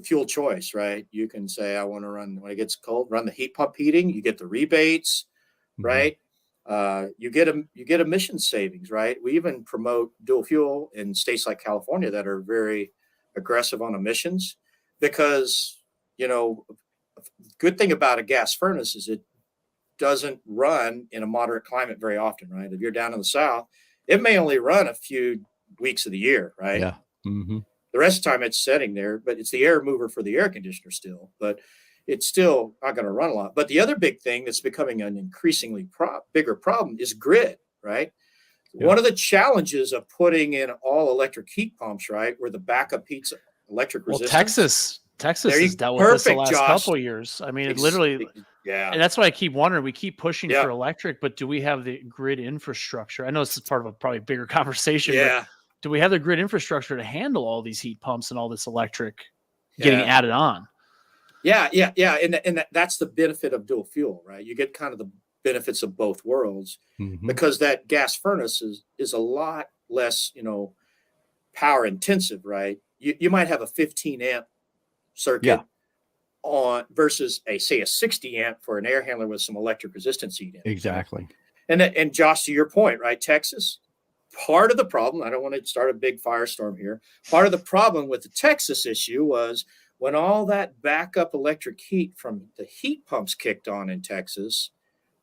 Speaker 4: fuel choice, right? You can say, I want to run when it gets cold, run the heat pump heating. You get the rebates, right? You get emission savings, right? We even promote dual fuel in states like California that are very aggressive on emissions because, good thing about a gas furnace is it doesn't run in a moderate climate very often, right? If you're down in the South, it may only run a few weeks of the year, right?
Speaker 1: Yeah.
Speaker 4: The rest of the time it's sitting there, but it's the air mover for the air conditioner still, but it's still not going to run a lot. But the other big thing that's becoming an increasingly bigger problem is grid, right? Yeah. One of the challenges of putting in all electric heat pumps, right, where the backup heat's electric resistance.
Speaker 2: Texas has dealt with this the last couple of years. I mean, it literally. Yeah. And that's why I keep wondering, we keep pushing for electric, but do we have the grid infrastructure? I know this is part of a probably bigger conversation, but do we have the grid infrastructure to handle all these heat pumps and all this electric getting added on?
Speaker 4: Yeah. And that's the benefit of dual fuel, right? You get kind of the benefits of both worlds because that gas furnace is a lot less, power intensive, right? You might have a 15 amp circuit on versus a 60 amp for an air handler with some electric resistance heat in it.
Speaker 1: Exactly.
Speaker 4: And Josh, to your point, right? Texas, part of the problem, I don't want to start a big firestorm here. Part of the problem with the Texas issue was when all that backup electric heat from the heat pumps kicked on in Texas,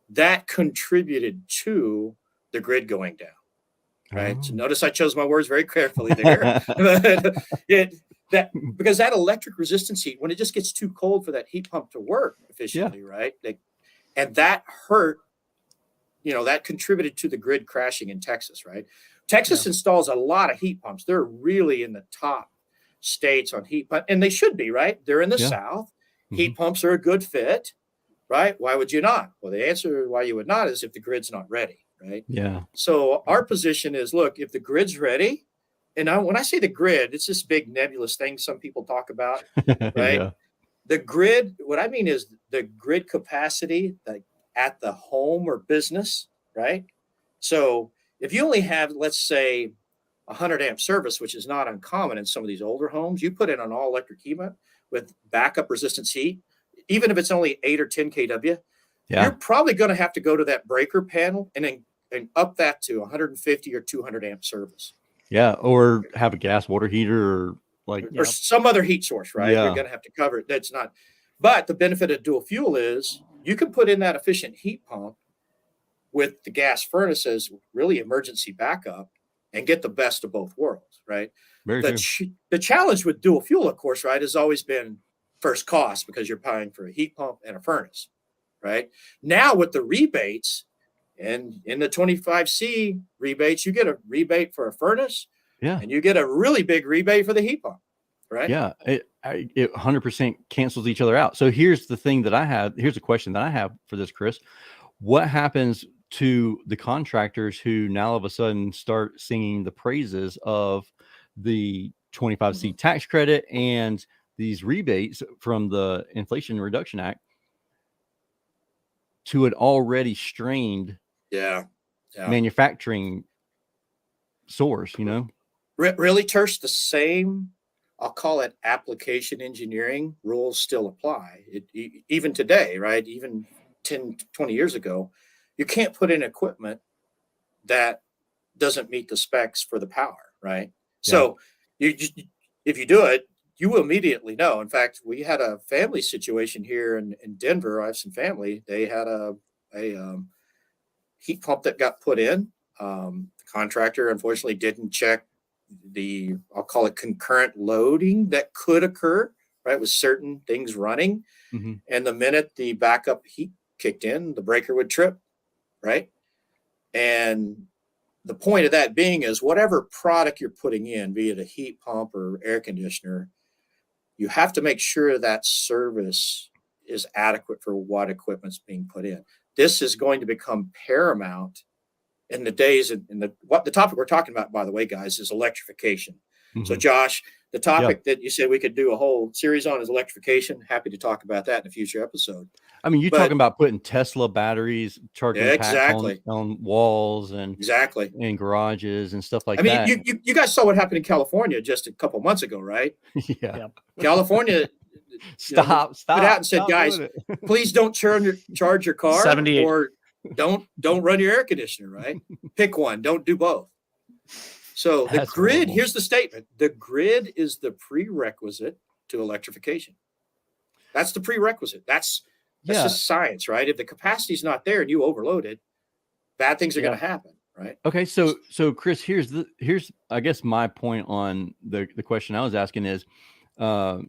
Speaker 4: that contributed to the grid going down. Right.
Speaker 1: Oh.
Speaker 4: So notice I chose my words very carefully there. Because that electric resistance heat, when it just gets too cold for that heat pump to work efficiently, right? And that hurt, that contributed to the grid crashing in Texas, right? Texas installs a lot of heat pumps. They're really in the top states on heat pump, and they should be, right? They're in the South. Heat pumps are a good fit, right? Why would you not? Well, the answer why you would not is if the grid's not ready. Right.
Speaker 1: Yeah.
Speaker 4: So our position is, look, if the grid's ready, and when I say the grid, it's this big nebulous thing some people talk about, right?
Speaker 1: Yeah.
Speaker 4: The grid, what I mean is the grid capacity at the home or business, right? So if you only have, let's say, 100 amp service, which is not uncommon in some of these older homes, you put in an all electric heat pump with backup resistance heat, even if it's only 8 or 10 kW, you're probably going to have to go to that breaker panel and up that to 150 or 200 amp service.
Speaker 1: Yeah. Or have a gas water heater
Speaker 4: or some other heat source, right?
Speaker 1: Yeah.
Speaker 4: You're going to have to cover it. That's not, but the benefit of dual fuel is you can put in that efficient heat pump with the gas furnace as really emergency backup and get the best of both worlds, right? The challenge with dual fuel, of course, right, has always been first cost because you're paying for a heat pump and a furnace, right? Now with the rebates, and in the 25C rebates, you get a rebate for a furnace, and you get a really big rebate for the heat pump, right?
Speaker 1: Yeah, it 100% cancels each other out. So here's the thing that I have. Here's a question that I have for this, Chris. What happens to the contractors who now all of a sudden start singing the praises of the 25C tax credit and these rebates from the Inflation Reduction Act to an already strained manufacturing source,
Speaker 4: Really, Tersh, the same, I'll call it application engineering rules still apply. Even today, right? Even 10, 20 years ago, you can't put in equipment that doesn't meet the specs for the power, right? So if you do it, you will immediately know. In fact, we had a family situation here in Denver. I have some family. They had a heat pump that got put in. The contractor unfortunately didn't check I'll call it concurrent loading that could occur, right, with certain things running. And the minute the backup heat kicked in, the breaker would trip, right? And the point of that being is whatever product you're putting in, be it a heat pump or air conditioner, you have to make sure that service is adequate for what equipment's being put in. This is going to become paramount in the days, what the topic we're talking about, by the way, guys, is electrification. So Josh, the topic that you said we could do a whole series on is electrification. Happy to talk about that in a future episode.
Speaker 1: I mean, you're talking about putting Tesla batteries, charging packs on walls and in garages and stuff like that.
Speaker 4: I mean, you guys saw what happened in California just a couple months ago, right? California
Speaker 1: stop
Speaker 4: put out and said, guys, please don't charge your car
Speaker 2: 78.
Speaker 4: or don't run your air conditioner, right? Pick one, don't do both. So the grid, horrible. Here's the statement. The grid is the prerequisite to electrification. That's the prerequisite. That's just science, right? If the capacity is not there and you overload it, bad things are going to happen, right?
Speaker 1: Okay, so Chris, here's I guess my point on the question I was asking is, will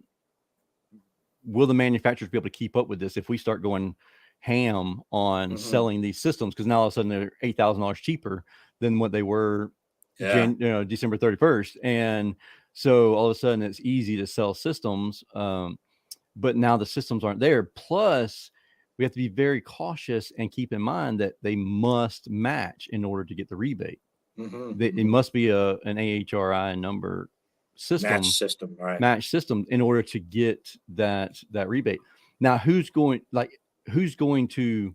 Speaker 1: the manufacturers be able to keep up with this if we start going ham on selling these systems? Because now all of a sudden they're $8,000 cheaper than what they were December 31st, and so all of a sudden it's easy to sell systems, but now the systems aren't there. Plus we have to be very cautious and keep in mind that they must match in order to get the rebate. It must be an AHRI number system, match system in order to get that rebate. Now who's going to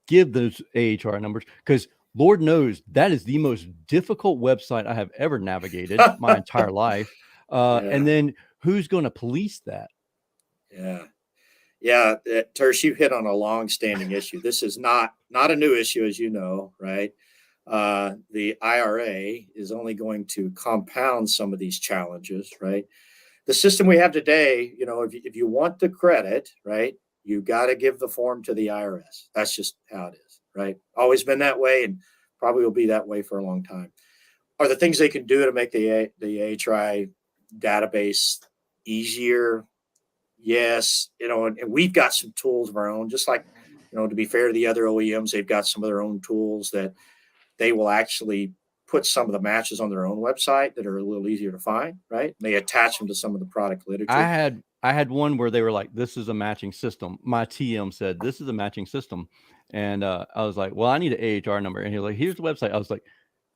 Speaker 1: give those AHRI numbers? Because Lord knows that is the most difficult website I have ever navigated my entire life. And then who's going to police that?
Speaker 4: Tersh, you hit on a long-standing issue. This is not a new issue, as you know, right? The IRA is only going to compound some of these challenges, right? the system we have today, if you want the credit, right, you got to give the form to the IRS. That's just how it is, right? Always been that way, and probably will be that way for a long time. Are the things they can do to make the AHRI database easier? Yes, and we've got some tools of our own, just like, to be fair to the other OEMs, they've got some of their own tools that they will actually put some of the matches on their own website that are a little easier to find, right? They attach them to some of the product literature.
Speaker 1: I had one where they were like, this is a matching system. My TM said, this is a matching system. And I was like, well, I need an AHR number. And he was like, here's the website. I was like,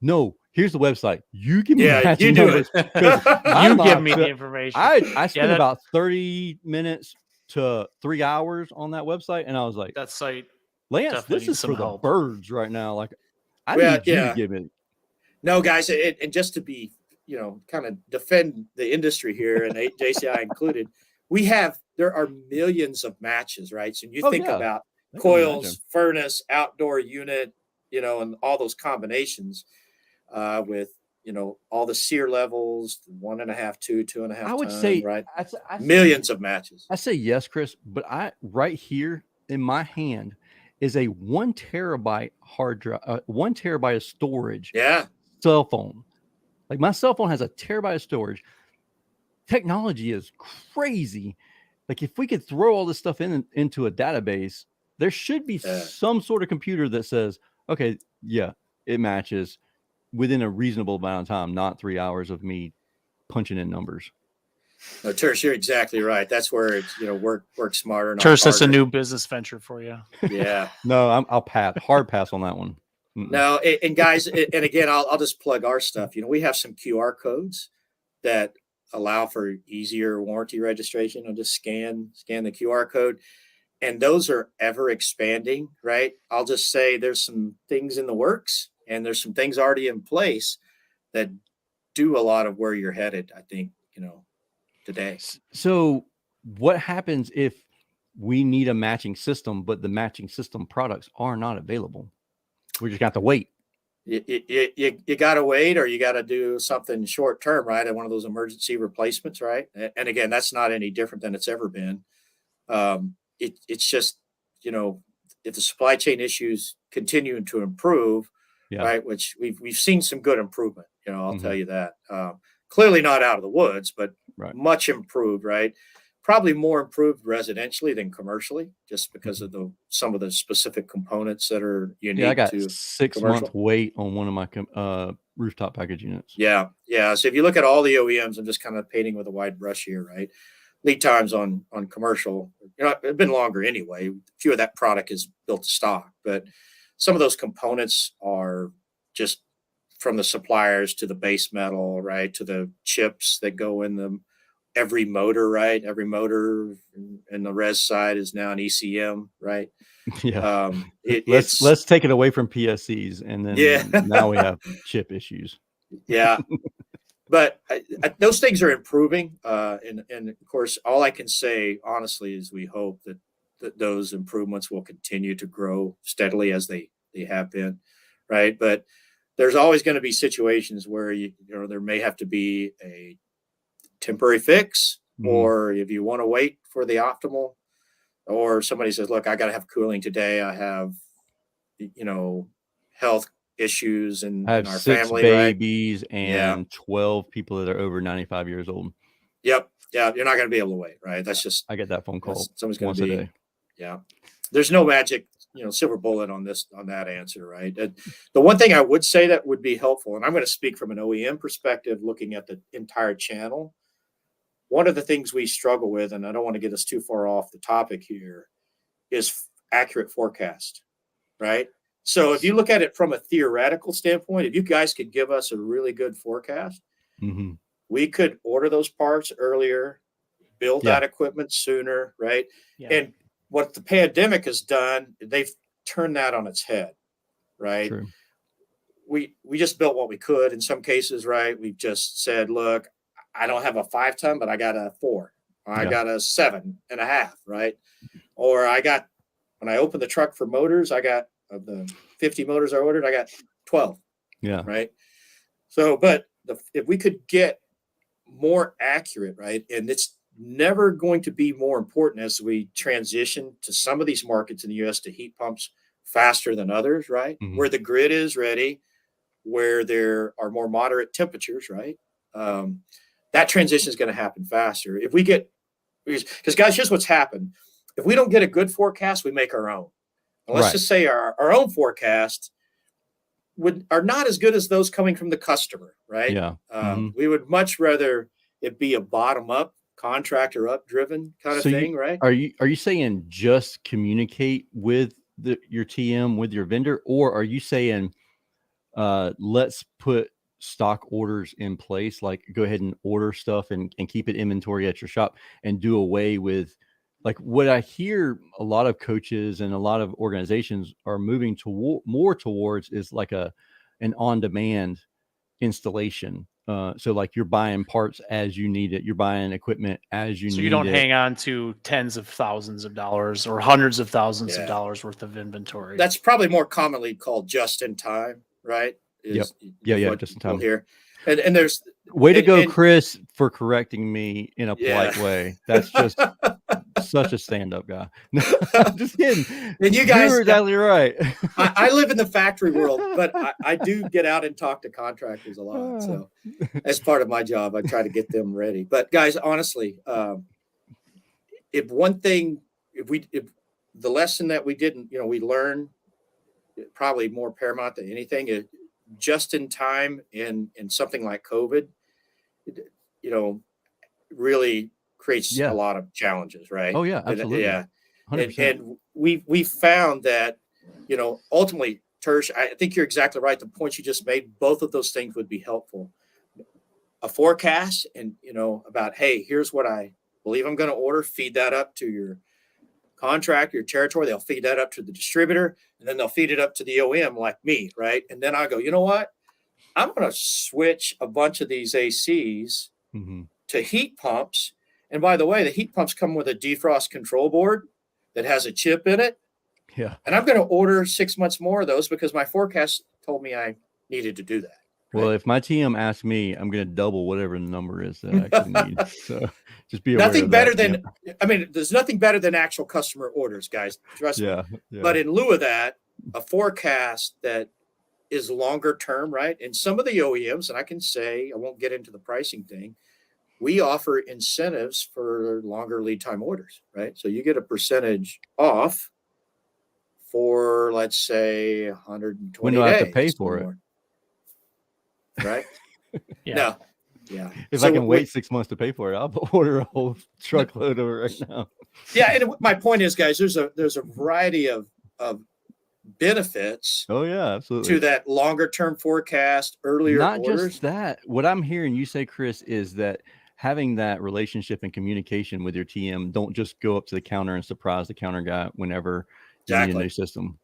Speaker 1: no, here's the website. You give me matching numbers.
Speaker 2: You give me the information.
Speaker 1: I spent about 30 minutes to 3 hours on that website. And I was like,
Speaker 2: that site,
Speaker 1: Lance, this is for the birds right now. Like, I need you to give it.
Speaker 4: No, guys, and just to be, kind of defend the industry here, and JCI included, there are millions of matches, right? So you think about coils, furnace, outdoor unit, and all those combinations with, all the SEER levels, 1.5, 2, 2.5.
Speaker 1: I would say,
Speaker 4: right? Millions of matches.
Speaker 1: I say yes, Chris, but right here in my hand is a 1 terabyte hard drive, 1 terabyte of storage.
Speaker 4: Yeah.
Speaker 1: Cell phone. Like my cell phone has a terabyte of storage. Technology is crazy. Like if we could throw all this stuff into a database, there should be some sort of computer that says, okay, yeah, it matches within a reasonable amount of time, not 3 hours of me punching in numbers.
Speaker 4: No, Tersh, you're exactly right. That's where it's, work smarter.
Speaker 2: Tersh, that's a new business venture for you.
Speaker 4: Yeah.
Speaker 1: No, I'll hard pass on that one.
Speaker 4: No, and guys, and again, I'll just plug our stuff. We have some QR codes that allow for easier warranty registration. I'll just scan the QR code, and those are ever expanding, right? I'll just say there's some things in the works, and there's some things already in place that do a lot of where you're headed, I think, today.
Speaker 1: So what happens if we need a matching system, but the matching system products are not available? We just got to wait.
Speaker 4: You got to wait, or you got to do something short term, right? And one of those emergency replacements, right? And again, that's not any different than it's ever been. It's just, if the supply chain issues continue to improve, right? Which we've seen some good improvement. I'll tell you that. Clearly not out of the woods, but much improved, right? Probably more improved residentially than commercially, just because of some of the specific components that are unique.
Speaker 1: I got
Speaker 4: to
Speaker 1: 6 month wait on one of my rooftop package units.
Speaker 4: Yeah. So if you look at all the OEMs, I'm just kind of painting with a wide brush here, right? Lead times on commercial, it's been longer anyway. A few of that product is built to stock, but some of those components are just from the suppliers to the base metal, right, to the chips that go in them. Every motor, right? Every motor in the res side is now an ECM, right?
Speaker 1: Yeah. Let's take it away from PSCs, and then now we have chip issues.
Speaker 4: Yeah. But those things are improving. And of course, all I can say, honestly, is we hope that those improvements will continue to grow steadily as they have been, right? But there's always going to be situations where there may have to be a temporary fix, or if you want to wait for the optimal, or somebody says, look, I got to have cooling today. I have, health issues in our
Speaker 1: 6
Speaker 4: family,
Speaker 1: babies, right? And 12 people that are over 95 years old.
Speaker 4: Yep. Yeah. You're not going to be able to wait, right? That's just,
Speaker 1: I get that phone call
Speaker 4: someone's going
Speaker 1: once
Speaker 4: to be,
Speaker 1: a day.
Speaker 4: Yeah. There's no magic, silver bullet on that answer, right? The one thing I would say that would be helpful, and I'm going to speak from an OEM perspective, looking at the entire channel. One of the things we struggle with, and I don't want to get us too far off the topic here, is accurate forecast, right? So if you look at it from a theoretical standpoint, if you guys could give us a really good forecast, we could order those parts earlier, build that equipment sooner, right? Yeah. And what the pandemic has done, they've turned that on its head, right? True. We just built what we could in some cases, right? We've just said, look, I don't have a 5-ton, but I got a 4. Or I got a 7.5, right? Or when I opened the truck for motors, I got of the 50 motors I ordered, I got 12.
Speaker 1: Yeah.
Speaker 4: Right. So, but if we could get more accurate, right? And it's never going to be more important as we transition to some of these markets in the U.S. to heat pumps faster than others, right?
Speaker 1: Mhm.
Speaker 4: Where the grid is ready, where there are more moderate temperatures, right? That transition is going to happen faster. If we get, because guys, here's what's happened. If we don't get a good forecast, we make our own. And let's
Speaker 1: Right.
Speaker 4: just say our own forecasts are not as good as those coming from the customer, right?
Speaker 1: Yeah. Mhm.
Speaker 4: We would much rather it be a bottom up, contractor up driven kind of
Speaker 1: So
Speaker 4: thing, right?
Speaker 1: are you saying just communicate with your TM, with your vendor, or are you saying let's put stock orders in place, like go ahead and order stuff and keep it inventory at your shop and do away with, like, what I hear a lot of coaches and a lot of organizations are moving to more towards is like an on-demand installation. So like you're buying parts as you need it, you're buying equipment as you
Speaker 2: So
Speaker 1: need
Speaker 2: you don't
Speaker 1: it.
Speaker 2: hang on to tens of thousands of dollars or hundreds of thousands of
Speaker 4: Yeah.
Speaker 2: dollars worth of inventory.
Speaker 4: That's probably more commonly called just in time, right?
Speaker 1: Yep.
Speaker 4: Is
Speaker 1: Yeah,
Speaker 4: what
Speaker 1: just in
Speaker 4: we'll
Speaker 1: time.
Speaker 4: hear. And there's
Speaker 1: Way to go,
Speaker 4: and
Speaker 1: Chris, for correcting me in a polite
Speaker 4: yeah.
Speaker 1: way. That's just such a stand-up guy. No, I'm just kidding.
Speaker 4: And you guys,
Speaker 1: You're exactly right.
Speaker 4: I live in the factory world, but I do get out and talk to contractors a lot. So as part of my job, I try to get them ready. But guys, honestly, if the lesson that we didn't, we learn probably more paramount than anything is just in time in something like COVID, really creates
Speaker 1: Yeah.
Speaker 4: a lot of challenges, right?
Speaker 1: Oh yeah, absolutely.
Speaker 4: Yeah.
Speaker 1: 100%.
Speaker 4: And we found that, ultimately, Tersh, I think you're exactly right. The points you just made, both of those things would be helpful. A forecast and, about, hey, here's what I believe I'm going to order, feed that up to your contract, your territory. They'll feed that up to the distributor, and then they'll feed it up to the OEM like me, right? And then I go, you know what? I'm going to switch a bunch of these ACs
Speaker 1: Mm-hmm.
Speaker 4: to heat pumps. And by the way, the heat pumps come with a defrost control board that has a chip in it.
Speaker 1: Yeah.
Speaker 4: And I'm going to order 6 months more of those because my forecast told me I needed to do that. Right?
Speaker 1: Well, if my TM asks me, I'm going to double whatever the number is that I actually need. So just be aware
Speaker 4: Nothing
Speaker 1: of
Speaker 4: better
Speaker 1: that.
Speaker 4: than, there's nothing better than actual customer orders, guys. Trust me.
Speaker 1: Yeah.
Speaker 4: But in lieu of that, a forecast that is longer term, right? And some of the OEMs, and I can say, I won't get into the pricing thing, we offer incentives for longer lead time orders, right? So you get a percentage off for, let's say, 120
Speaker 1: when do I have to
Speaker 4: days
Speaker 1: pay for
Speaker 4: or more, right?
Speaker 2: Yeah.
Speaker 4: No. Yeah.
Speaker 1: If I can wait 6 months to pay for it, I'll order a whole truckload of it right now.
Speaker 4: Yeah. And my point is, guys, there's a variety of benefits.
Speaker 1: Oh yeah, absolutely.
Speaker 4: To that longer term forecast, earlier
Speaker 1: Not
Speaker 4: orders.
Speaker 1: just that. What I'm hearing you say, Chris, is that having that relationship and communication with your TM, don't just go up to the counter and surprise the counter guy whenever you need a new system.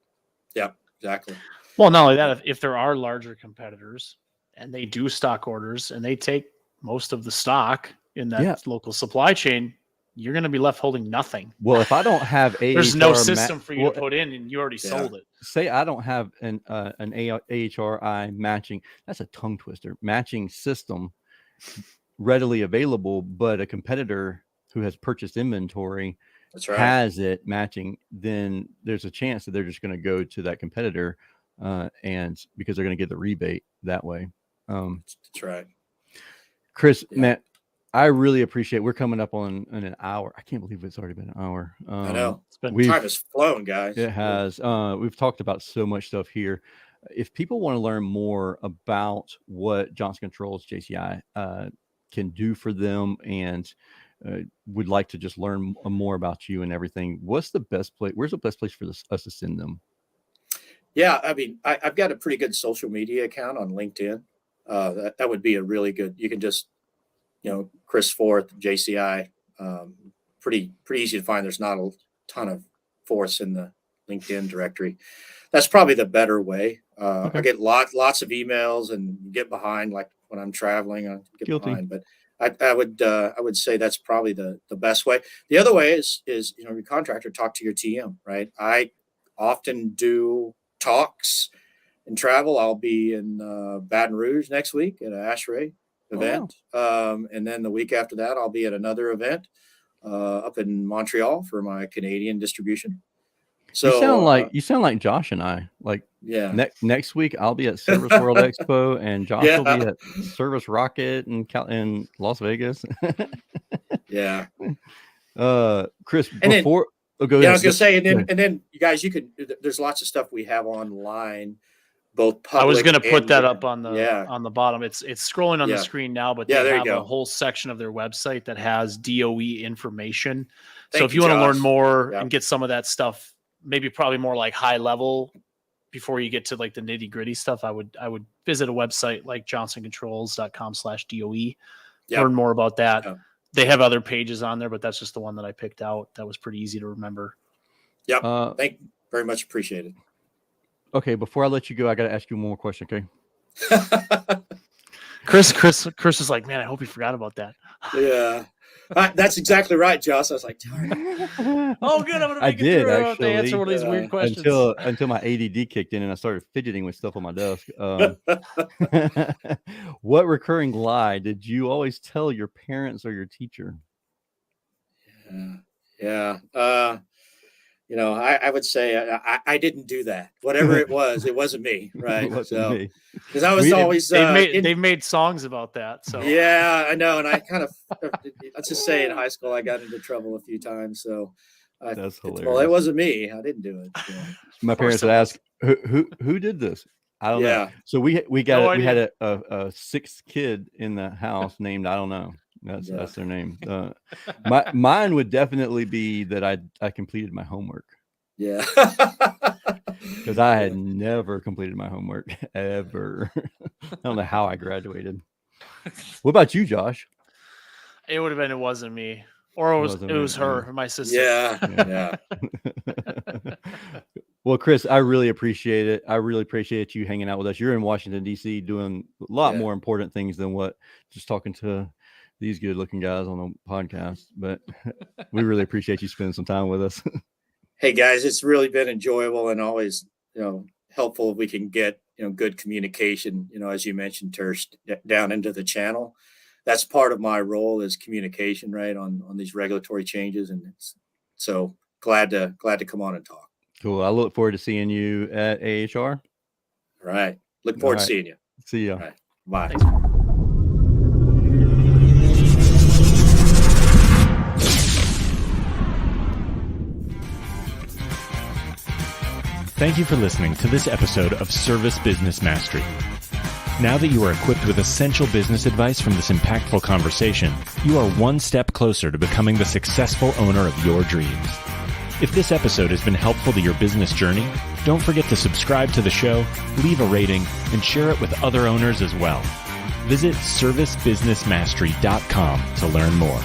Speaker 4: Yeah, exactly.
Speaker 2: Well, not only that, if there are larger competitors and they do stock orders and they take most of the stock in that local supply chain, you're going to be left holding nothing.
Speaker 1: Well, if I don't have
Speaker 2: there's no system for you to put in, and you already sold it.
Speaker 1: Say I don't have an AHRI matching. That's a tongue twister. Matching system readily available, but a competitor who has purchased inventory has it matching. Then there's a chance that they're just going to go to that competitor, and because they're going to get the rebate that way.
Speaker 4: That's right,
Speaker 1: Chris. Matt, I really appreciate. We're coming up on an hour. I can't believe it's already been an hour.
Speaker 4: I know. Time has flown, guys.
Speaker 1: It has. We've talked about so much stuff here. If people want to learn more about what Johnson Controls JCI can do for them and would like to just learn more about you and everything, what's the best place? Where's the best place for us to send them?
Speaker 4: Yeah, I've got a pretty good social media account on LinkedIn. That would be a really good. You can just, Chris Forth, JCI. Pretty easy to find. There's not a ton of Forths in the LinkedIn directory. That's probably the better way. I get lots of emails and get behind, like when I'm traveling, I get behind. But I would say that's probably the best way. The other way is your contractor, talk to your TM, right? I often do talks and travel. I'll be in Baton Rouge next week at ASHRAE event. And then the week after that, I'll be at another event up in Montreal for my Canadian distribution. So
Speaker 1: you sound like Josh and I. Like,
Speaker 4: yeah.
Speaker 1: Next week I'll be at Service World Expo, and Josh will be at Service Rocket in Las Vegas.
Speaker 4: Yeah.
Speaker 1: Chris,
Speaker 4: and
Speaker 1: before
Speaker 4: then, go ahead. I was gonna say, and then you guys, there's lots of stuff we have online, both public.
Speaker 2: I was gonna put that up on the bottom. It's scrolling on the screen now, but they have a whole section of their website that has DOE information. So if you want to learn more and get some of that stuff, probably more like high level before you get to like the nitty gritty stuff, I would visit a website like johnsoncontrols.com/DOE, learn more about that. Yeah. They have other pages on there, but that's just the one that I picked out. That was pretty easy to remember.
Speaker 4: Yeah. Thank you very much. Appreciate it.
Speaker 1: Okay. Before I let you go, I got to ask you one more question. Okay.
Speaker 2: Chris is like, man, I hope he forgot about that.
Speaker 4: Yeah. That's exactly right, Josh. I was like, darn.
Speaker 2: Oh, good. I'm gonna make it through. Actually, answer one of these weird questions
Speaker 1: until my ADD kicked in and I started fidgeting with stuff on my desk. What recurring lie did you always tell your parents or your teacher?
Speaker 4: Yeah. I would say I didn't do that. Whatever it wasn't me, right? So, because I was always
Speaker 2: they've made songs about that. So
Speaker 4: yeah, I know. And I kind of, let's just say, in high school I got into trouble a few times. So
Speaker 1: that's hilarious.
Speaker 4: Well, it wasn't me. I didn't do it. So.
Speaker 1: My parents would ask, "Who did this?" I don't know. So we had a sixth kid in the house named I don't know. That's their name. Mine would definitely be that I completed my homework.
Speaker 4: Yeah.
Speaker 1: Because I had never completed my homework ever. I don't know how I graduated. What about you, Josh?
Speaker 2: It would have been, it wasn't me. Or it was her, my sister.
Speaker 4: Yeah.
Speaker 1: Well, Chris, I really appreciate it. I really appreciate you hanging out with us. You're in Washington, D.C. doing a lot more important things than what just talking to these good looking guys on the podcast, but we really appreciate you spending some time with us.
Speaker 4: Hey guys, it's really been enjoyable and always, helpful if we can get, good communication, as you mentioned, Tersh, down into the channel. That's part of my role is communication, right, on these regulatory changes. And it's so glad to come on and talk.
Speaker 1: Cool. I look forward to seeing you at AHR.
Speaker 4: All right. Look forward to seeing you.
Speaker 1: See ya.
Speaker 4: All right. Bye.
Speaker 2: Thanks.
Speaker 3: Thank you for listening to this episode of Service Business Mastery. Now that you are equipped with essential business advice from this impactful conversation, you are one step closer to becoming the successful owner of your dreams. If this episode has been helpful to your business journey, don't forget to subscribe to the show, leave a rating, and share it with other owners as well. Visit servicebusinessmastery.com to learn more.